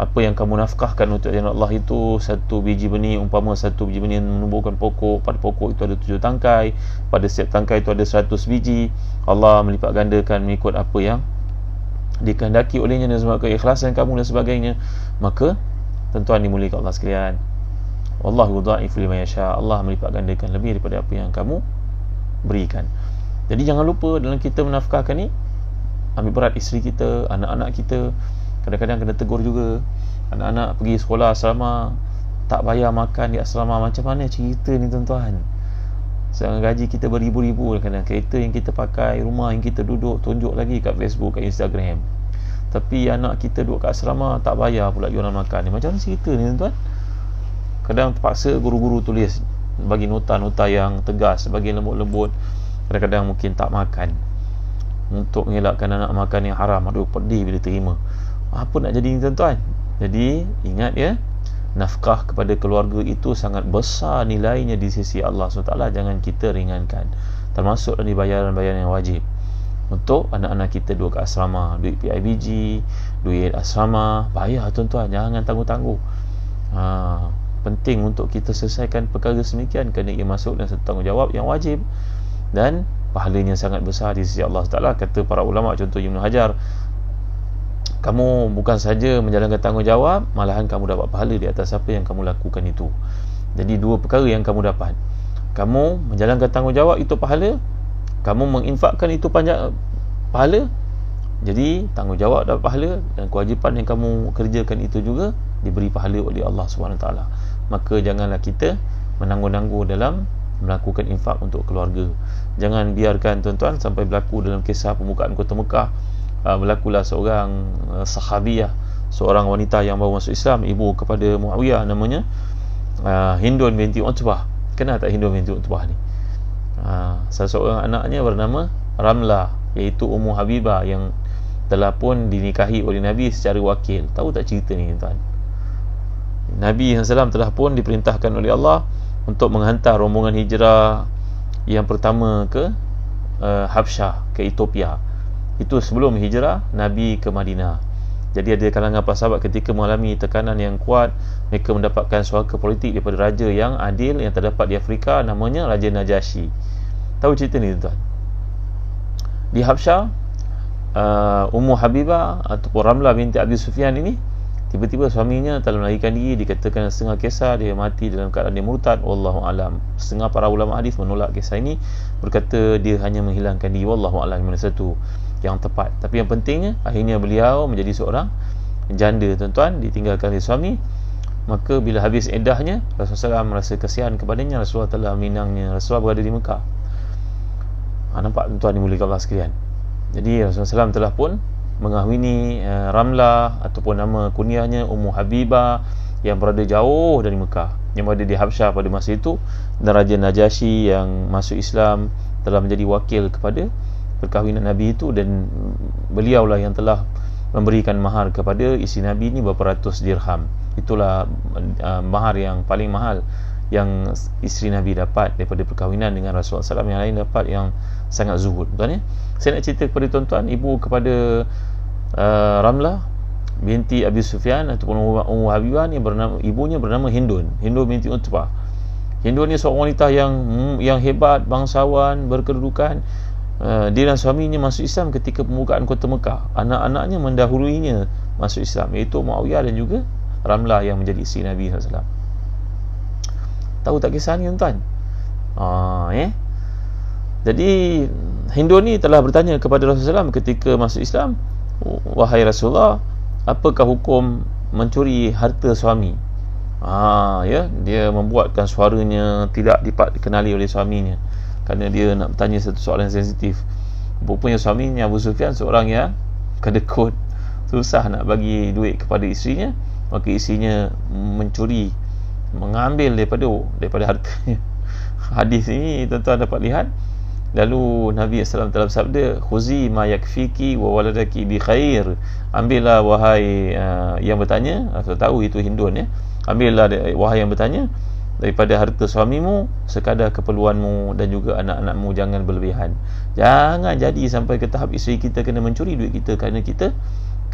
apa yang kamu nafkahkan untuk jalan Allah itu satu biji benih, umpama satu biji benih menumbuhkan pokok, pada pokok itu ada 7 tangkai, pada setiap tangkai itu ada 100 biji. Allah melipat gandakan mengikut apa yang dikehendaki olehnya dan sebab keikhlasan kamu dan sebagainya. Maka tuan-tuan dimuliakan Allah sekalian, wallahu yudha'ifu liman yasha, Allah melipat gandakan lebih daripada apa yang kamu berikan. Jadi jangan lupa dalam kita menafkahkan ni, ambil berat isteri kita, anak-anak kita. Kadang-kadang kena tegur juga. Anak-anak pergi sekolah asrama, tak bayar makan di asrama. Macam mana cerita ni tuan-tuan? Sedangkan gaji kita beribu-ribu, kadang kereta yang kita pakai, rumah yang kita duduk, tunjuk lagi kat Facebook, kat Instagram. Tapi anak kita duduk kat asrama, tak bayar pula diorang makan ni. Macam mana cerita ni tuan-tuan? Kadang terpaksa guru-guru tulis, bagi nota-nota yang tegas, bagi lembut-lembut. Kadang-kadang mungkin tak makan, untuk mengelakkan anak makan yang haram. Aduh, pedih bila terima. Apa nak jadi ni tuan-tuan? Jadi ingat ya, nafkah kepada keluarga itu sangat besar nilainya di sisi Allah SWT. Jangan kita ringankan. Termasuk dari bayaran-bayaran yang wajib untuk anak-anak kita duduk kat asrama, duit PIBG, duit asrama, bayar tuan-tuan, jangan tangguh-tangguh. Penting untuk kita selesaikan perkara semikian kerana ia masuk dalam satu tanggungjawab yang wajib dan pahalanya sangat besar di sisi Allah SWT. Kata para ulama, contoh Ibn Hajar, kamu bukan saja menjalankan tanggungjawab, malahan kamu dapat pahala di atas apa yang kamu lakukan itu. Jadi dua perkara yang kamu dapat. Kamu menjalankan tanggungjawab, itu pahala. Kamu menginfakkan, itu pahala. Jadi tanggungjawab dapat pahala, dan kewajipan yang kamu kerjakan itu juga diberi pahala oleh Allah SWT. Maka janganlah kita menangguh-nangguh dalam melakukan infak untuk keluarga. Jangan biarkan tuan-tuan sampai berlaku dalam kisah pembukaan kota Mekah. Berlakulah seorang sahabiyah, seorang wanita yang baru masuk Islam, ibu kepada Muawiyah, namanya Hindun binti Utbah. Kenal tak Hindun binti Utbah ni? Salah seorang anaknya bernama Ramlah, iaitu Ummu Habibah, yang telah pun dinikahi oleh Nabi secara wakil. Tahu tak cerita ni tuan? Nabi SAW telah pun diperintahkan oleh Allah untuk menghantar rombongan hijrah yang pertama ke Habsyah, ke Ethiopia. Itu sebelum hijrah Nabi ke Madinah. Jadi ada kalangan para sahabat ketika mengalami tekanan yang kuat, mereka mendapatkan suaka politik daripada raja yang adil yang terdapat di Afrika, namanya Raja Najasyi. Tahu cerita ni tuan? Di Habsyah, Ummu Habibah ataupun Ramlah binti Abi Sufyan ini, tiba-tiba suaminya telah melarikan diri. Dikatakan setengah kisah dia mati dalam keadaan dia murtad, wallahu alam. Setengah para ulama hadis menolak kisah ini, berkata dia hanya menghilangkan diri, wallahu alam mana satu yang tepat. Tapi yang pentingnya, akhirnya beliau menjadi seorang janda tuan-tuan, ditinggalkan oleh suami. Maka bila habis iddahnya, Rasulullah SAW merasa kasihan kepadanya. Rasulullah telah minangnya. Rasulullah berada di Mekah. Nampak tuan-tuan dimuliakan Allah sekalian. Jadi Rasulullah SAW telah pun mengahwini Ramlah, ataupun nama kunyahnya Ummu Habibah, yang berada jauh dari Mekah, yang berada di Habsyah pada masa itu, dan Raja Najasyi yang masuk Islam telah menjadi wakil kepada perkahwinan Nabi itu, dan beliaulah yang telah memberikan mahar kepada isteri Nabi ini berapa ratus dirham. Itulah mahar yang paling mahal yang isteri Nabi dapat daripada perkahwinan dengan Rasulullah SAW. Yang lain dapat yang sangat zuhud. Tuan ya, saya nak cerita kepada tuan-tuan, ibu kepada Ramlah binti Abi Sufyan ataupun Ummu Habibah ni ibunya bernama Hindun binti Utbah. Hindun ni seorang wanita yang hebat, bangsawan, berkedudukan. Dia dan suaminya masuk Islam ketika pembukaan kota Mekah. Anak-anaknya mendahuluinya masuk Islam, iaitu Muawiyah dan juga Ramlah yang menjadi isteri Nabi SAW. Tahu tak kisah ni tuan? Jadi Hindun ni telah bertanya kepada Rasulullah SAW ketika masuk Islam, wahai Rasulullah, apakah hukum mencuri harta suami? Dia membuatkan suaranya tidak dikenali oleh suaminya kerana dia nak bertanya satu soalan sensitif. Rupanya suaminya Abu Sufyan seorang yang kedekut, susah nak bagi duit kepada isterinya, maka isterinya mencuri, mengambil daripada hartanya. Hadis ini tuan-tuan dapat lihat. Lalu Nabi SAW telah bersabda, khuzi ma yakfiki wa waladaki bi khair. Ambillah wahai yang bertanya, atau tahu itu Hindun ya, ambillah wahai yang bertanya daripada harta suamimu sekadar keperluanmu dan juga anak-anakmu, jangan berlebihan. Jangan jadi sampai ke tahap isteri kita kena mencuri duit kita kerana kita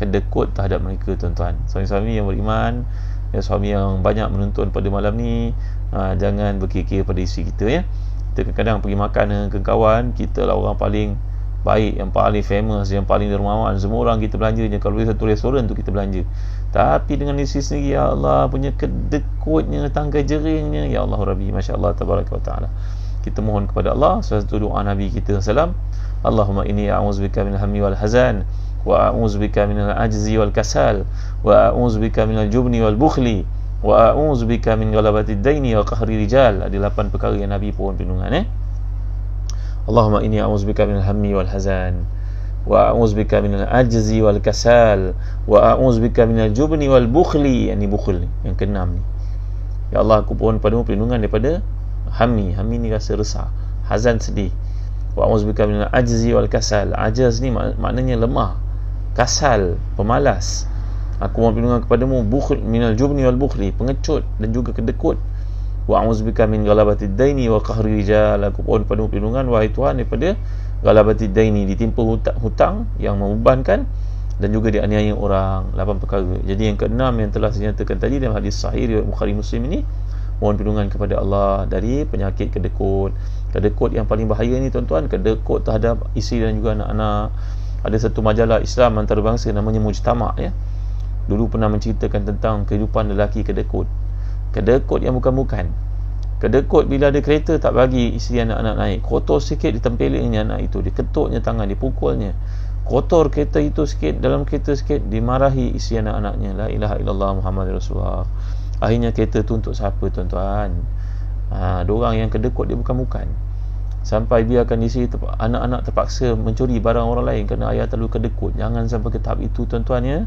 kedekut terhadap mereka tuan-tuan. Suami-suami yang beriman, suami yang banyak menuntun pada malam ni, jangan berkikir pada isteri kita ya. Kita kadang-kadang pergi makan dengan kawan, kita lah orang paling baik, yang paling famous, yang paling dermawan, semua orang kita belanjanya. Kalau satu restoran tu kita belanja, tapi dengan isteri sendiri, ya Allah, punya kedekutnya, tangga jeringnya, ya Allah Rabbi, Masya Allah, Tabaraka wa Ta'ala. Kita mohon kepada Allah satu doa Nabi kita SAW, Allahumma inni a'udzubika minal hammi wal hazan, wa a'udzubika minal ajzi wal kasal, wa a'udzubika minal jubni wal bukhli, wa a'udzubika min ghalabati daini wa qahri rijal. Ada 8 perkara yang Nabi pohon perlindungan Allahumma inni a'udzubika minal hammi wal hazan, wa a'udzubika minal ajzi wal kasal, wa a'udzubika minal jubni wal bukhli. Yang ni bukhl, yang keenam ni. Ya Allah, aku pohon padamu perlindungan daripada hammi ni rasa resah, hazan sedih, wa a'udzubika minal ajzi wal kasal. Ajaz ni maknanya lemah, kasal pemalas. Aku mohon perlindungan kepadamu minal jubni wal bukhli, pengecut dan juga kedekut. Wa a'udzubika min ghalabati daini wa qahri rijal. Aku mohon padamu perlindungan wahai Tuhan daripada ghalabati daini, ditimpa hutang yang membebankan, dan juga dianiaya orang. 8 perkara. Jadi yang keenam yang telah saya nyatakan tadi dalam hadis sahih riwayat Bukhari Muslim ini, mohon perlindungan kepada Allah dari penyakit kedekut. Kedekut yang paling bahaya ni tuan-tuan, kedekut terhadap isteri dan juga anak-anak. Ada satu majalah Islam antarabangsa namanya Mujtama ya, dulu pernah menceritakan tentang kehidupan lelaki kedekut. Kedekut yang bukan-bukan. Kedekut bila ada kereta tak bagi isteri anak-anak naik, kotor sikit ditempelingnya anak itu, diketuknya tangan, dipukulnya. Kotor kereta itu sikit, dalam kereta sikit, dimarahi isteri anak-anaknya. La ilaha illallah Muhammad Rasulullah. Akhirnya kereta tu untuk siapa tuan-tuan? Diorang yang kedekut dia bukan-bukan. Sampai biarkan isteri anak-anak terpaksa mencuri barang orang lain kerana ayah terlalu kedekut. Jangan sampai ke tahap itu tuan-tuan ya.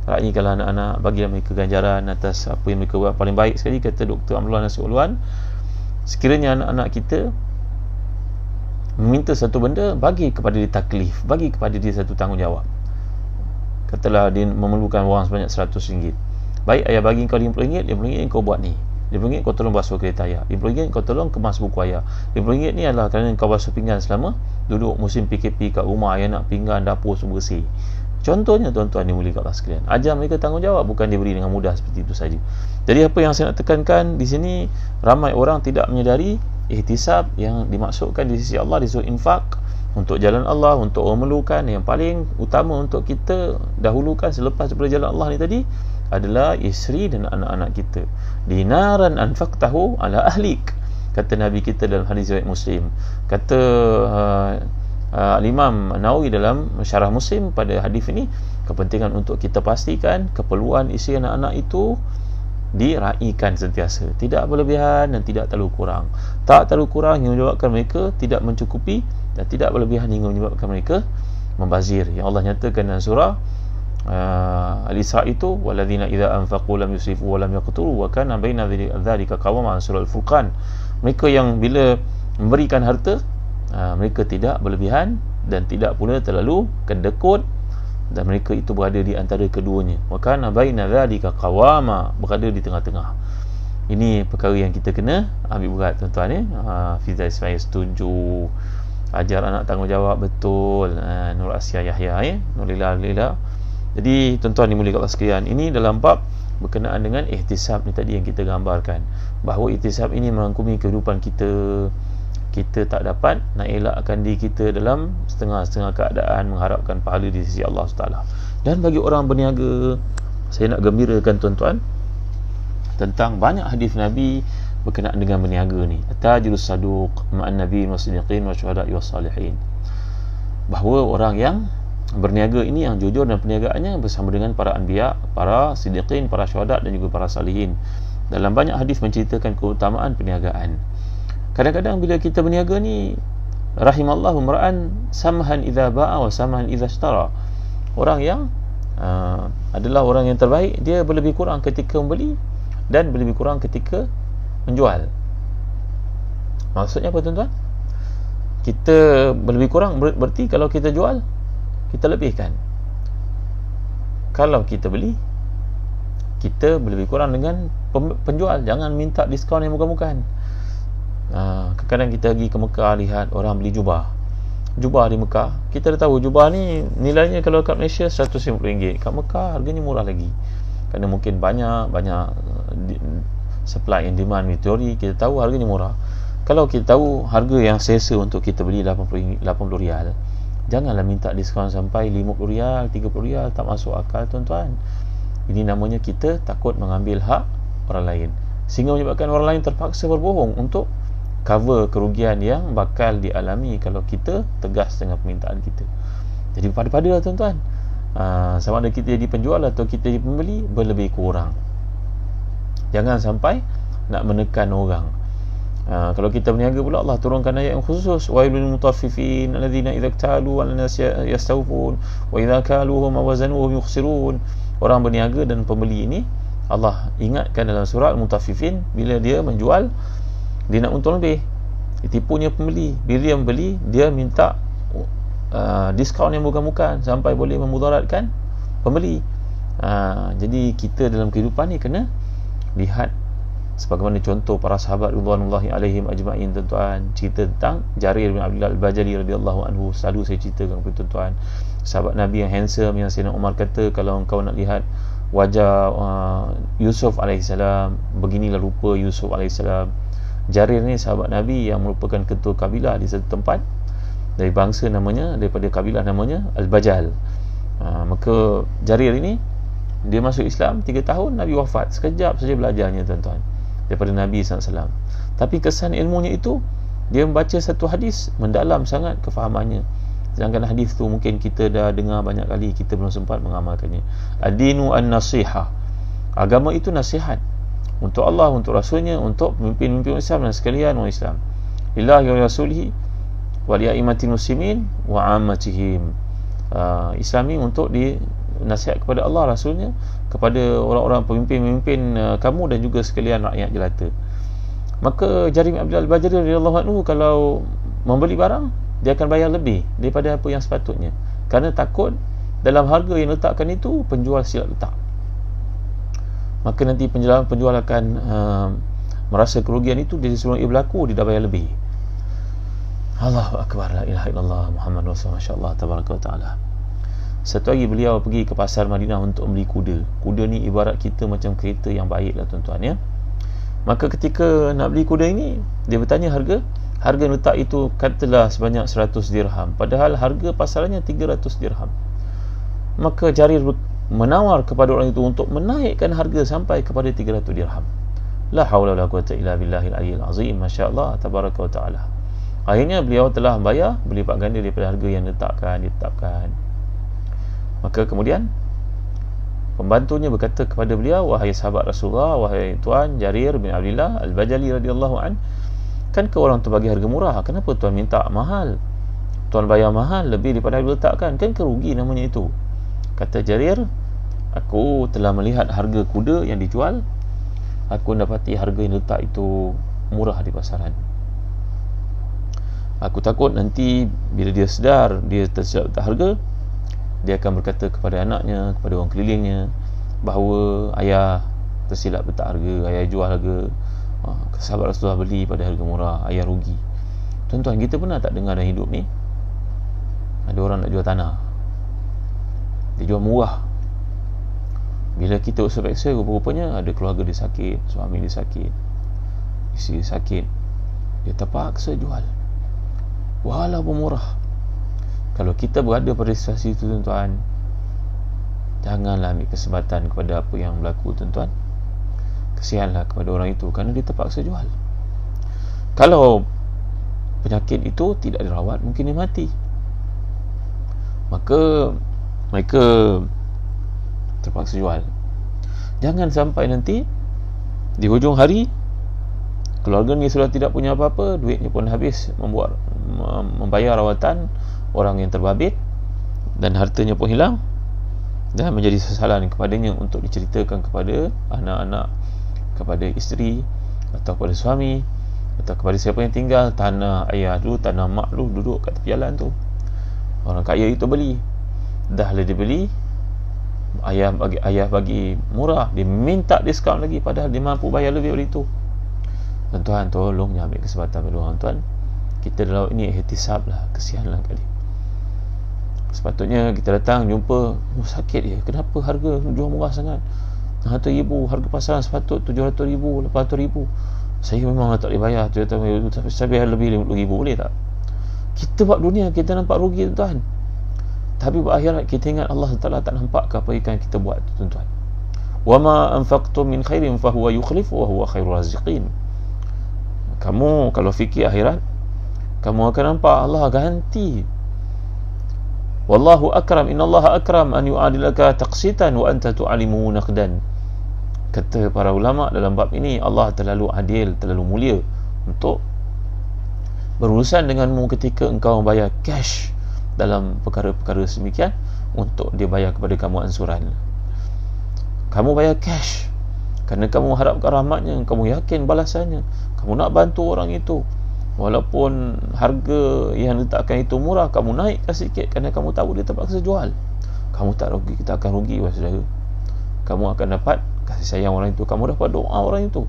Raihkanlah anak-anak, bagilah mereka ganjaran atas apa yang mereka buat. Paling baik sekali kata Dr. Amrullah Nasir Ulwan, sekiranya anak-anak kita meminta satu benda, bagi kepada dia taklif, bagi kepada dia satu tanggungjawab. Katalah dia memerlukan wang sebanyak RM100, baik ayah bagi kau RM50, RM50 kau buat ni, RM50 kau tolong basuh kereta ayah, RM50 kau tolong kemas buku ayah, RM50 ni adalah kerana kau basuh pinggan selama duduk musim PKP kat rumah, ayah nak pinggan dapur semua bersih. Contohnya tuan-tuan yang mulia kat Allah sekalian, ajar mereka tanggungjawab, bukan diberi dengan mudah seperti itu saja. Jadi apa yang saya nak tekankan di sini, ramai orang tidak menyedari ihtisab yang dimaksudkan di sisi Allah, disuruh infak untuk jalan Allah, untuk memerlukan. Yang paling utama untuk kita dahulukan selepas daripada jalan Allah ni tadi adalah isteri dan anak-anak kita. Dinaran anfaqtahu ala ahlik, kata Nabi kita dalam hadis riwayat Muslim. Kata Imam Nawawi dalam syarah Muslim pada hadis ini, kepentingan untuk kita pastikan keperluan isteri anak-anak itu diraikan sentiasa, tidak berlebihan dan tidak terlalu kurang. Tak terlalu kurang hingga menyebabkan mereka tidak mencukupi, dan tidak berlebihan hingga menyebabkan mereka membazir. Yang Allah nyatakan dalam surah Al-Isra itu walladzina idza anfaqu lam yusrifu wa lam yaqturu wa kana baina dzalika qawama, surah Al-Furqan. Mereka yang bila memberikan harta, mereka tidak berlebihan dan tidak pula terlalu kedekut, dan mereka itu berada di antara keduanya. Wa kana baina dzalika qawama, berada di tengah-tengah. Ini perkara yang kita kena ambil berat tuan-tuan Fiza Ismail setuju, ajar anak tanggungjawab betul. Nur Asia Yahya Nur Lila. Jadi tuan-tuan dimuliakan Allah sekalian, ini dalam bab berkenaan dengan ihtisab ni tadi yang kita gambarkan, bahawa ihtisab ini merangkumi kehidupan kita. Kita tak dapat nak elakkan diri kita dalam setengah-setengah keadaan mengharapkan pahala di sisi Allah SWT. Dan bagi orang berniaga, saya nak gembirakan tuan-tuan tentang banyak hadis Nabi berkenaan dengan berniaga ni. Tajirus saduq ma'an nabiyyin was-siddiqin wasyuhada'i was-salihin. Bahawa orang yang berniaga ini yang jujur dan perniagaannya bersama dengan para anbiya, para siddiqin, para syuhada dan juga para salihin. Dalam banyak hadis menceritakan keutamaan perniagaan. Kadang-kadang bila kita berniaga ni, rahimallahu mar'an samhan idza ba'a wa samhan idza ishtara. Orang yang adalah orang yang terbaik, dia berlebih kurang ketika membeli dan berlebih kurang ketika menjual. Maksudnya apa tuan-tuan? Kita berlebih kurang berarti kalau kita jual, kita lebihkan. Kalau kita beli, kita berlebih kurang dengan penjual. Jangan minta diskaun yang muka-mukaan. Kadang-kadang kita pergi ke Mekah, lihat orang beli jubah di Mekah. Kita dah tahu jubah ni nilainya kalau kat Malaysia RM150, kat Mekah harganya murah lagi. Kerana mungkin banyak supply and demand teori, kita tahu harganya murah. Kalau kita tahu harga yang selesa untuk kita beli RM80, janganlah minta diskaun sampai RM50, RM30. Tak masuk akal tuan-tuan. Ini namanya kita takut mengambil hak orang lain, sehingga menyebabkan orang lain terpaksa berbohong untuk cover kerugian yang bakal dialami kalau kita tegas dengan permintaan kita. Jadi pada-pada lah tuan-tuan, sama ada kita jadi penjual atau kita jadi pembeli, berlebih kurang. Jangan sampai nak menekan orang. Kalau kita berniaga pula, Allah turunkan ayat yang khusus, wailul mutaffifin alladzina idza iktalu 'alan nas yastawfun wa idza kaluhum aw wazanuhum yukhsirun. Orang berniaga dan pembeli ini Allah ingatkan dalam surah Al-Mutaffifin, bila dia menjual, dia nak untung lebih, ditipunya pembeli. Bila dia membeli, dia minta diskaun yang bukan-bukan sampai boleh memudaratkan pembeli. Jadi kita dalam kehidupan ni kena lihat sebagaimana contoh para sahabat ridwanullahi alaihim ajma'in tuan-tuan. Cerita tentang Jarir bin Abdullah Al-Bajali radhiyallahu anhu, selalu saya ceritakan kepada tuan-tuan. Sahabat Nabi yang handsome, yang Sayyidina Umar kata kalau engkau nak lihat wajah Yusuf alaihissalam, beginilah rupa Yusuf alaihissalam. Jarir ni sahabat Nabi yang merupakan ketua kabilah di satu tempat dari bangsa namanya, daripada kabilah namanya Al-Bajal. Maka Jarir ini dia masuk Islam 3 tahun, Nabi wafat. Sekejap saja belajarnya tuan-tuan daripada Nabi SAW. Tapi kesan ilmunya itu, dia membaca satu hadis, mendalam sangat kefahamannya. Sedangkan hadis tu mungkin kita dah dengar banyak kali, kita belum sempat mengamalkannya. Ad-dinu an-nasihah. Agama itu nasihat untuk Allah, untuk Rasulnya, untuk pemimpin-pemimpin Islam dan sekalian orang Islam. Lillahi wa rasulihi wa li'aimatil muslimin wa ammatihim. Islam ni untuk nasihat kepada Allah, Rasulnya, kepada orang-orang pemimpin-pemimpin kamu dan juga sekalian rakyat jelata. Maka Jarir bin Abdullah Al-Bajali radhiyallahu anhu kalau membeli barang, dia akan bayar lebih daripada apa yang sepatutnya, kerana takut dalam harga yang letakkan itu penjual silap letak. Maka nanti penjual akan merasa kerugian itu. Dia sebelum ia berlaku, dia dah bayar lebih. Allahu Akbar, la ilaha illallah Muhammad Rasulullah, masya-Allah tabaraka wa taala. Satu hari beliau pergi ke pasar Madinah untuk membeli kuda. Kuda ni ibarat kita macam kereta yang baik lah tuan-tuan ya. Maka ketika nak beli kuda ini, dia bertanya harga yang letak itu katalah sebanyak 100 dirham, padahal harga pasarannya 300 dirham. Maka Jarir menawar kepada orang itu untuk menaikkan harga sampai kepada 300 dirham. La haula wala quwwata illa billahil aliyyil azim, masya-Allah tabaraka wa taala. Akhirnya beliau telah membayar berlipat ganda daripada harga yang ditetapkan. Maka kemudian pembantunya berkata kepada beliau, wahai sahabat Rasulullah, wahai tuan Jarir bin Abdullah Al-Bajali radhiyallahu an, kan ke orang tu bagi harga murah, kenapa tuan minta mahal? Tuan bayar mahal lebih daripada harga letakkan, kan kerugi namanya itu. Kata Jarir, aku telah melihat harga kuda yang dijual, aku dapati harga yang letak itu murah di pasaran. Aku takut nanti bila dia sedar dia tersilap letak harga, dia akan berkata kepada anaknya, kepada orang kelilingnya, bahawa ayah tersilap letak harga, ayah jual harga, sahabat Rasulullah beli pada harga murah, ayah rugi. Tuan-tuan, kita pernah tak dengar dalam hidup ni ada orang nak jual tanah, dia jual murah. Bila kita usah-paksa, rupa-rupanya ada keluarga dia sakit, suami dia sakit, isteri dia sakit, dia terpaksa jual walaupun murah. Kalau kita berada pada situasi itu, tuan-tuan, janganlah ambil kesempatan kepada apa yang berlaku, tuan-tuan. Kesianlah kepada orang itu kerana dia terpaksa jual. Kalau penyakit itu tidak dirawat, mungkin dia mati, maka mereka terpaksa jual. Jangan sampai nanti di hujung hari keluarga ni sudah tidak punya apa-apa, duitnya pun habis membayar rawatan orang yang terbabit, dan hartanya pun hilang, dan menjadi sesalan kepadanya untuk diceritakan kepada anak-anak, kepada isteri, atau kepada suami, atau kepada siapa yang tinggal. Tanah ayah dulu, tanah mak dulu duduk kat tepi jalan tu, orang kaya itu beli, dah lah dia beli, ayah bagi murah, dia minta diskaun lagi, padahal dia mampu bayar lebih dari itu. Tuan-tuan, tolong jangan ambil kesempatan pada orang, tuan. Kita dalam ini ihtisab lah, kesianlah kali. Sepatutnya kita datang jumpa, sakit dia, kenapa harga jual murah sangat, 100,000, harga pasaran sepatut 700,000, 800,000. Saya memang tak boleh bayar 700,000, tapi saya bayar lebih 50,000, boleh tak? Kita buat dunia kita nampak rugi, tuan-tuan, tapi berakhirat kita ingat Allah Ta'ala tak nampak ke apa yang kita buat, tuan-tuan. Wa ma anfaqtum min khairin fahuwa yukhlifu wa huwa khairur raziqin. Kamu kalau fikir akhirat, kamu akan nampak Allah ganti. Wallahu akram, innallaha akram an yu'adilaka taqsitan wa anta tu'alimu naqdan. Kata para ulama dalam bab ini, Allah terlalu adil, terlalu mulia untuk berurusan denganmu ketika engkau bayar cash dalam perkara-perkara semikian, untuk dia bayar kepada kamu ansuran. Kamu bayar cash kerana kamu harapkan rahmatnya, kamu yakin balasannya, kamu nak bantu orang itu, walaupun harga yang letakkan itu murah, kamu naikkan sikit kerana kamu tahu dia terpaksa jual. Kamu tak rugi, kita akan rugi, saudara. Kamu akan dapat kasih sayang orang itu, kamu dapat doa orang itu,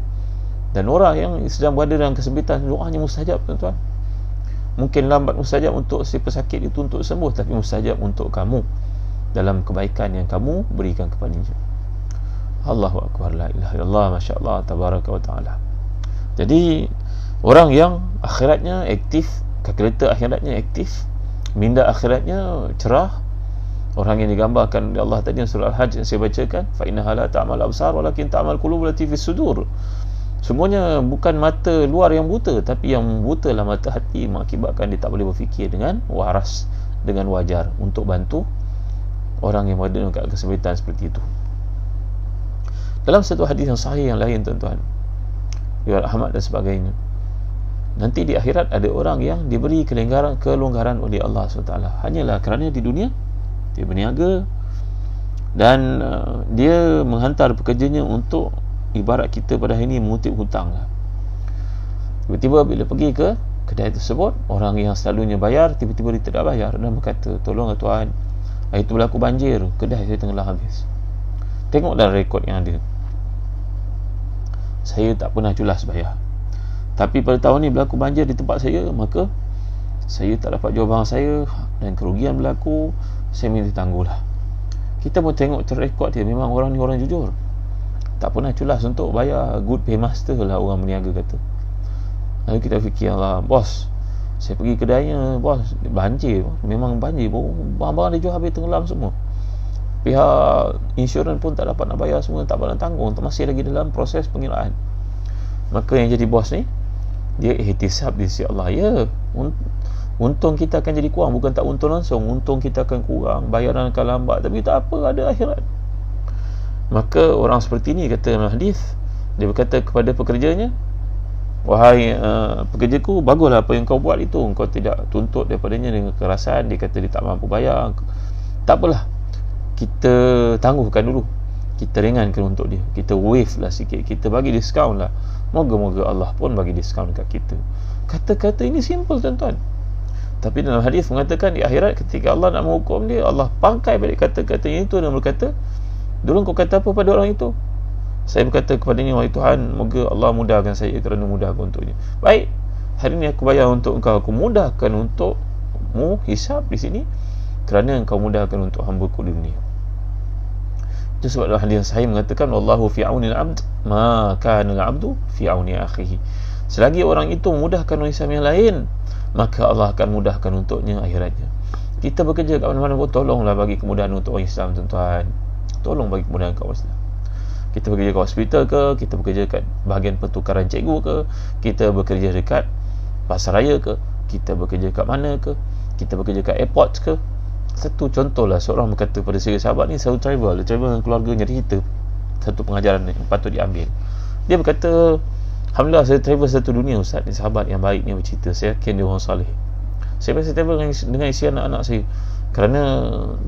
dan orang yang sedang berada dalam kesempitan, doanya mustajab, tuan-tuan. Mungkin lambat mustajab untuk si pesakit itu untuk sembuh, tapi mustajab untuk kamu dalam kebaikan yang kamu berikan kepadanya. Allahu akbar, la ilaha illallah, masya-Allah, tabaraka wa taala. Jadi orang yang akhiratnya aktif, kalkulator akhiratnya aktif, minda akhiratnya cerah, orang yang digambarkan oleh Allah tadi surah Al-Hajj yang saya bacakan, fa innaha la ta'mal absar walakin ta'mal qulub allati fis sudur. Semuanya bukan mata luar yang buta, tapi yang buta lah mata hati, mengakibatkan dia tak boleh berfikir dengan waras, dengan wajar untuk bantu orang yang berada dalam kesempitan seperti itu. Dalam satu hadis yang sahih yang lain, tuan-tuan, riwayat Ahmad dan sebagainya, nanti di akhirat ada orang yang diberi kelonggaran oleh Allah SWT, hanyalah kerana di dunia dia berniaga dan dia menghantar pekerjanya untuk, ibarat kita pada hari ini mengutip hutang lah. Tiba-tiba bila pergi ke kedai tersebut, orang yang selalunya bayar tiba-tiba dia tidak bayar dan berkata, tolong tuan, hari itu berlaku banjir, kedai saya tenggelam habis. Tengok dalam rekod yang ada, saya tak pernah culas bayar, tapi pada tahun ni berlaku banjir di tempat saya, maka saya tak dapat jual barang saya dan kerugian berlaku, saya minta tangguhlah. Kita pun tengok terrekod dia, memang orang ni orang jujur, tak pernah culas untuk bayar, good paymaster lah orang berniaga kata. Lalu kita fikir, Allah, bos, saya pergi kedainya, bos, banjir, memang banjir, barang-barang dia jual habis, tenggelam semua. Pihak insurans pun tak dapat nak bayar semua, tak dapat nak tanggung, masih lagi dalam proses pengiraan. Maka yang jadi bos ni, dia ihtisab di sisi Allah. Ya, untung kita akan jadi kurang, bukan tak untung langsung, untung kita akan kurang, bayaran akan lambat, tapi tak apa, ada akhirat. Maka orang seperti ni, kata dalam hadis, dia berkata kepada pekerjanya, wahai pekerjaku, baguslah apa yang kau buat itu, kau tidak tuntut daripadanya dengan kekerasan. Dia kata dia tak mampu bayar, tak apalah, kita tangguhkan dulu, kita ringankan untuk dia, kita waive lah sikit, kita bagi diskaun lah. Moga-moga Allah pun bagi diskaun dekat kita. Kata-kata ini simple tuan-tuan, tapi dalam hadis mengatakan di akhirat ketika Allah nak menghukum dia, Allah pangkai balik kata-katanya itu dan berkata, dulu kau kata apa pada orang itu? Saya berkata kepadanya, wahai Tuhan, moga Allah mudahkan saya kerana mudahkan untuknya. Baik, hari ini aku bayar untuk engkau, aku mudahkan untukmu hisab di sini kerana engkau mudahkan untuk hamba-Ku di dunia. Itu sebab dalam hadis sahih mengatakan, wallahu fi auni al-'abd ma kana al-'abdu fi auni akhihi. Selagi orang itu memudahkan orang Islam yang lain, maka Allah akan mudahkan untuknya akhiratnya. Kita bekerja kat mana-mana pun, tolonglah bagi kemudahan untuk orang Islam tuan-tuan. Tolong bagi kemudahan kat orang Islam. Kita bekerja kat hospital ke, kita bekerja kat bahagian pertukaran cikgu ke, kita bekerja dekat pasar raya ke, kita bekerja kat mana ke, kita bekerja kat airport ke. Satu contohlah, seorang berkata pada saya, sahabat ni selalu travel dengan keluarganya. Kita satu pengajaran yang patut diambil. Dia berkata, alhamdulillah saya travel satu dunia Ustaz. Ni sahabat yang baik ni bercerita, saya yakin dia orang salih. Saya biasa travel dengan isi anak-anak saya, kerana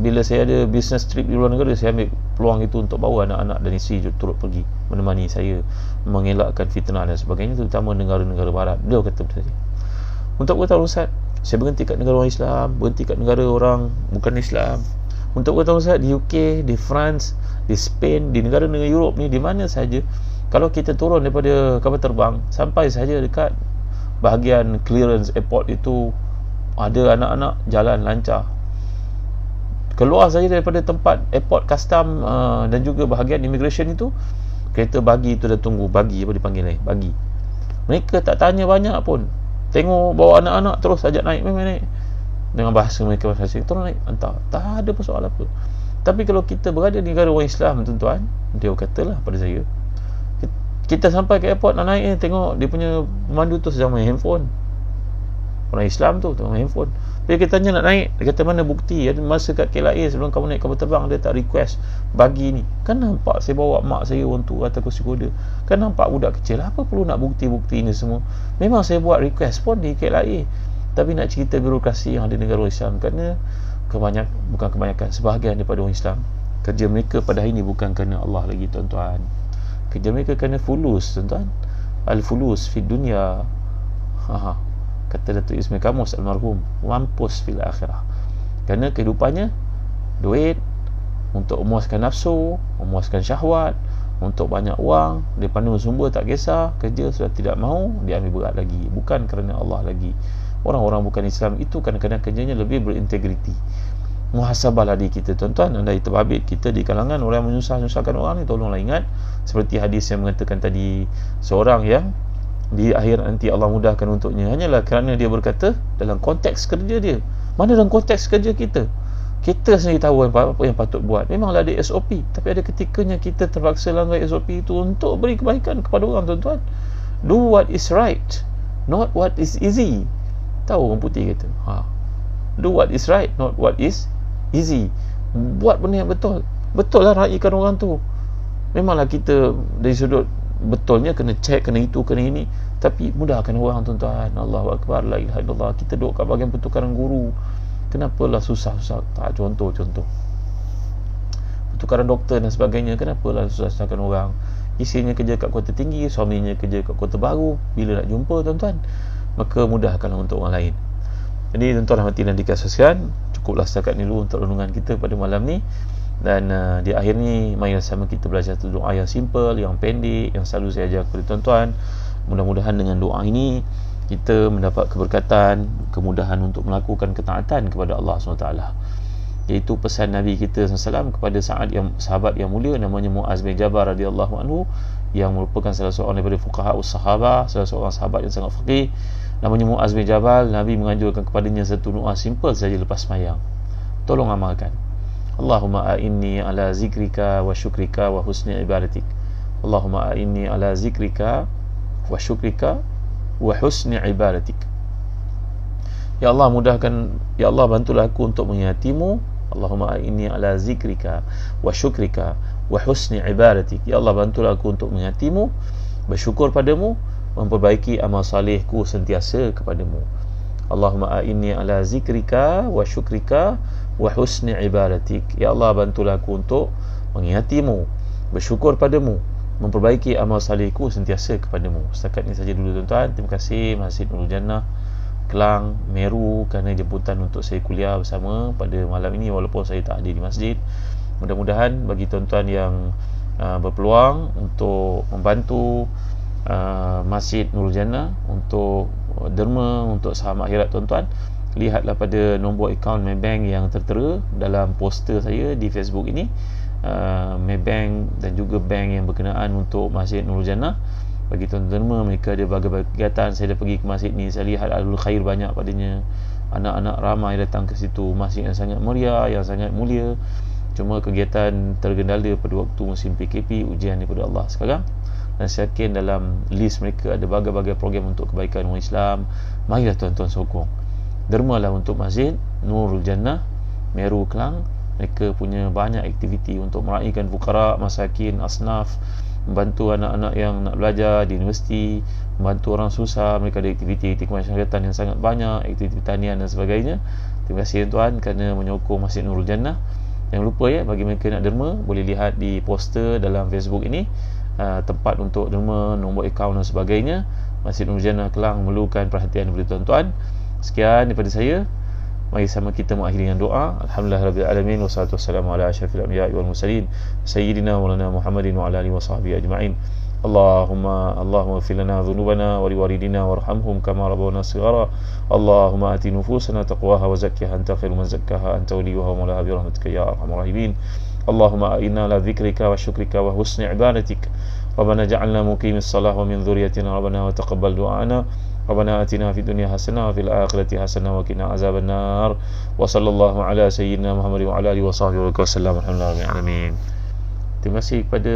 bila saya ada business trip di luar negara, saya ambil peluang itu untuk bawa anak-anak dan isteri turut pergi menemani saya, mengelakkan fitnah dan sebagainya, terutama negara-negara barat. Dia kata betul saja, untuk kau Ustaz, saya berhenti kat negara orang Islam, berhenti kat negara orang bukan Islam. Untuk kau Ustaz, di UK, di France, di Spain, di negara-negara Europe ni, di mana saja, kalau kita turun daripada kapal terbang sampai saja dekat bahagian clearance airport itu, ada anak-anak jalan lancar. Keluar saja daripada tempat airport custom dan juga bahagian immigration itu, kereta bagi itu dah tunggu. Bagi apa dipanggil ni? Bagi. Mereka tak tanya banyak pun, tengok bawa anak-anak terus ajak naik, memang naik dengan bahasa mereka, bahasa asing, terus naik, hantar, tak ada persoalan apa. Tapi kalau kita berada di negara orang Islam tuan-tuan, dia katalah pada saya, kita sampai ke airport nak naik, tengok dia punya pemandu tu sedang main handphone. Orang Islam tu tengok main handphone. Bila kita tanya nak naik, dia kata mana bukti? Ada masa kat KLIA sebelum kamu naik kapal terbang, dia tak request bagi ni. Kan nampak saya bawa mak saya orang tu atas kursi roda, kan nampak budak kecil, apa perlu nak bukti-bukti ni semua? Memang saya buat request pun di KLIA, tapi nak cerita birokrasi yang ada negara Islam, kerana bukan kebanyakan, sebahagian daripada orang Islam, kerja mereka pada hari ini bukan kerana Allah lagi tuan-tuan. Kerja mereka kerana fulus tuan-tuan. Al-fulus fi dunya, kata Datuk Ismail Kamus almarhum, mampus fil akhirah. Kerana kehidupannya duit, untuk memuaskan nafsu, memuaskan syahwat, untuk banyak wang, dia pandang sumber tak kisah, kerja sudah tidak mahu, dia ambil berat lagi, bukan kerana Allah lagi. Orang-orang bukan Islam itu kadang-kadang kerjanya lebih berintegriti. Muhasabahlah diri kita tuan-tuan. Andai terbabit kita di kalangan orang yang menyusahkan orang ni, tolonglah ingat seperti hadis yang mengatakan tadi, seorang yang di akhir nanti Allah mudahkan untuknya hanyalah kerana dia berkata dalam konteks kerja dia. Mana dalam konteks kerja kita sendiri tahu apa yang patut buat. Memanglah ada SOP, tapi ada ketikanya kita terpaksa langgar SOP itu untuk beri kebaikan kepada orang tuan-tuan. Do what is right, not what is easy. Tahu orang putih kata, do what is right, not what is easy. Buat benda yang betul. Betul lah raikan orang tu. Memanglah kita dari sudut betulnya kena cek, kena itu, kena ini, tapi mudahkan orang tuan-tuan. Allahu Akbar, la ilaha illallah. Kita duduk kat bahagian pertukaran guru, kenapalah susah-susah? Tak, contoh pertukaran doktor dan sebagainya, kenapalah susah-susahkan orang? Isinya kerja kat kota tinggi, suaminya kerja kat kota baru, bila nak jumpa tuan-tuan, maka mudahkanlah untuk orang lain. Jadi tuan-tuan rahmati dan dikasihkan, cukuplah setakat ni dulu untuk renungan kita pada malam ni. Dan di akhir ni, mari sama kita belajar doa yang simple, yang pendek, yang selalu saya ajar kepada tuan-tuan. Mudah-mudahan dengan doa ini kita mendapat keberkatan, kemudahan untuk melakukan ketaatan kepada Allah SWT. Iaitu pesan Nabi kita SAW kepada sahabat yang mulia namanya Muaz bin Jabal radhiyallahu anhu, yang merupakan salah seorang daripada fuqaha us-sahabah, salah seorang sahabat yang sangat faqih, namanya Muaz bin Jabal. Nabi menganjurkan kepadanya satu doa simple saja lepas sembahyang. Tolong amalkan. Allahumma a'inni ala zikrika wa syukrika wa husni ibadatik. Allahumma a'inni ala zikrika wa syukrika wa husni ibadatik. Ya Allah, mudahkan, ya Allah bantulah aku untuk mengingatimu. Allahumma a'inni ala zikrika wa syukrika wa husni ibadatik. Ya Allah, bantulah aku untuk mengingatimu, bersyukur padamu, memperbaiki amal salihku sentiasa kepadamu. Allahumma a'inni ala zikrika wa syukrika wa husni ibadatik. Ya Allah, bantulah aku untuk mengingatimu, bersyukur padamu, memperbaiki amal salihku sentiasa kepadamu. Setakat ini saja dulu tuan-tuan. Terima kasih Masjid Nurul Jannah Kelang, Meru, kerana jemputan untuk saya kuliah bersama pada malam ini walaupun saya tak hadir di masjid. Mudah-mudahan bagi tuan-tuan yang berpeluang untuk membantu Masjid Nurul Jannah untuk derma, untuk saham akhirat tuan-tuan, lihatlah pada nombor akaun Maybank yang tertera dalam poster saya di Facebook ini. Maybank dan juga bank yang berkenaan untuk Masjid Nurul Jannah. Bagi tuan-tuan derma, mereka ada berbagai kegiatan. Saya dah pergi ke masjid ni, saya lihat alul khair banyak padanya. Anak-anak ramai datang ke situ. Masjid yang sangat meriah, yang sangat mulia. Cuma kegiatan tergendala pada waktu musim PKP, ujian daripada Allah sekarang. Dan saya yakin dalam list mereka ada berbagai-bagai program untuk kebaikan umat Islam. Marilah tuan-tuan sokong, dermalah untuk Masjid Nurul Jannah Meru Kelang. Mereka punya banyak aktiviti untuk meraihkan fukara, masakin, asnaf, membantu anak-anak yang nak belajar di universiti, membantu orang susah. Mereka ada aktiviti kemasyarakatan yang sangat banyak, aktiviti tanian dan sebagainya. Terima kasih tuan kerana menyokong Masjid Nurul Jannah. Jangan lupa ya, bagi mereka nak derma, boleh lihat di poster dalam Facebook ini, tempat untuk derma, nombor akaun dan sebagainya. Masjid Nurul Jannah Kelang memerlukan perhatian daripada tuan-tuan. Sekian daripada saya. Mari sama kita mengakhiri dengan doa. Alhamdulillah Alamin. Wassalatu wassalamu ala asyrafil anbiya'i wal mursalin Sayyidina Maulana Muhammadin wa ala alihi wa sahbihi ajma'in. Allahumma ighfir lana dhunubana wa liwalidina warhamhum kama rabbawna shighara. Allahumma ati nufusana taqwaha wa zakkiha anta khairu man zakkaha anta waliyuha wa mawlaha bi rahmatika ya arhamar rahimin. Allahumma a'inna ala dhikrika wa syukrika wa husni ibadatik. Rabbana ja'alna muqimis salah wa min dhurriyyatina rabbana wa taqabbal du'ana. Rabbana atina fid dunya hasanah wa fil akhirati hasanah wa qina azaban nar. Wa sallallahu ala sayyidina Muhammadin wa ala alihi wa sahbihi wa sallam. Alhamdulillah alamin. Terima kasih kepada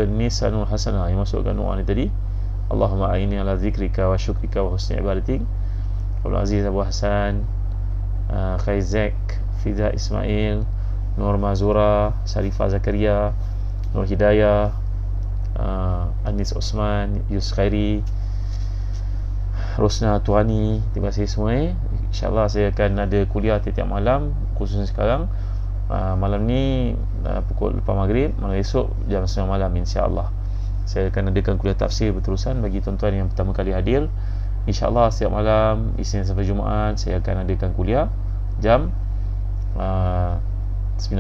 Nisanul Hasanah yang masukkan doa ni tadi. Allahumma a'inni ala zikrika wa syukrika wa husni ibadatik. Abdul Aziz Abu Hasan, Khaizek, Fiza Ismail, Nur Mazura, Sarifah Zakaria, Nur Hidayah, Anis Osman, Yus Khairi, Rosna Tuani. Terima kasih semua. InsyaAllah saya akan ada kuliah tiap malam, khususnya sekarang malam ni pukul 8 maghrib, malam esok jam 9 malam insyaAllah. Saya akan adakan kuliah tafsir berterusan bagi tuan-tuan yang pertama kali hadir. InsyaAllah setiap malam Isnin sampai Jumaat saya akan adakan kuliah jam 9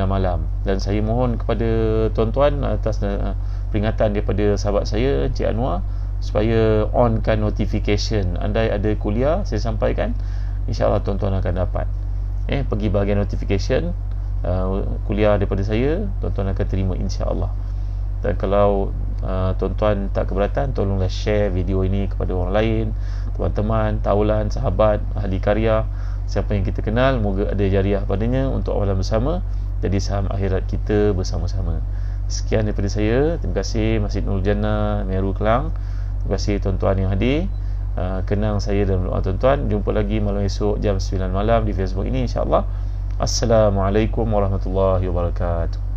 malam. Dan saya mohon kepada tuan-tuan atas peringatan daripada sahabat saya Encik Anwar, supaya onkan notification. Andai ada kuliah saya sampaikan, insyaAllah tuan-tuan akan dapat. Pergi bahagian notification kuliah daripada saya, tuan-tuan akan terima insyaAllah. Dan kalau tuan-tuan tak keberatan, tolonglah share video ini kepada orang lain, teman-teman, taulan, sahabat, ahli karya, siapa yang kita kenal. Moga ada jariah padanya untuk awalan bersama, jadi saham akhirat kita bersama-sama. Sekian daripada saya. Terima kasih Masjid Nurul Jannah Meru Kelang. Terima kasih tuan-tuan yang hadir. Kenang saya dalam doa tuan-tuan. Jumpa lagi malam esok jam 9 malam di Facebook ini insyaAllah. Assalamualaikum warahmatullahi wabarakatuh.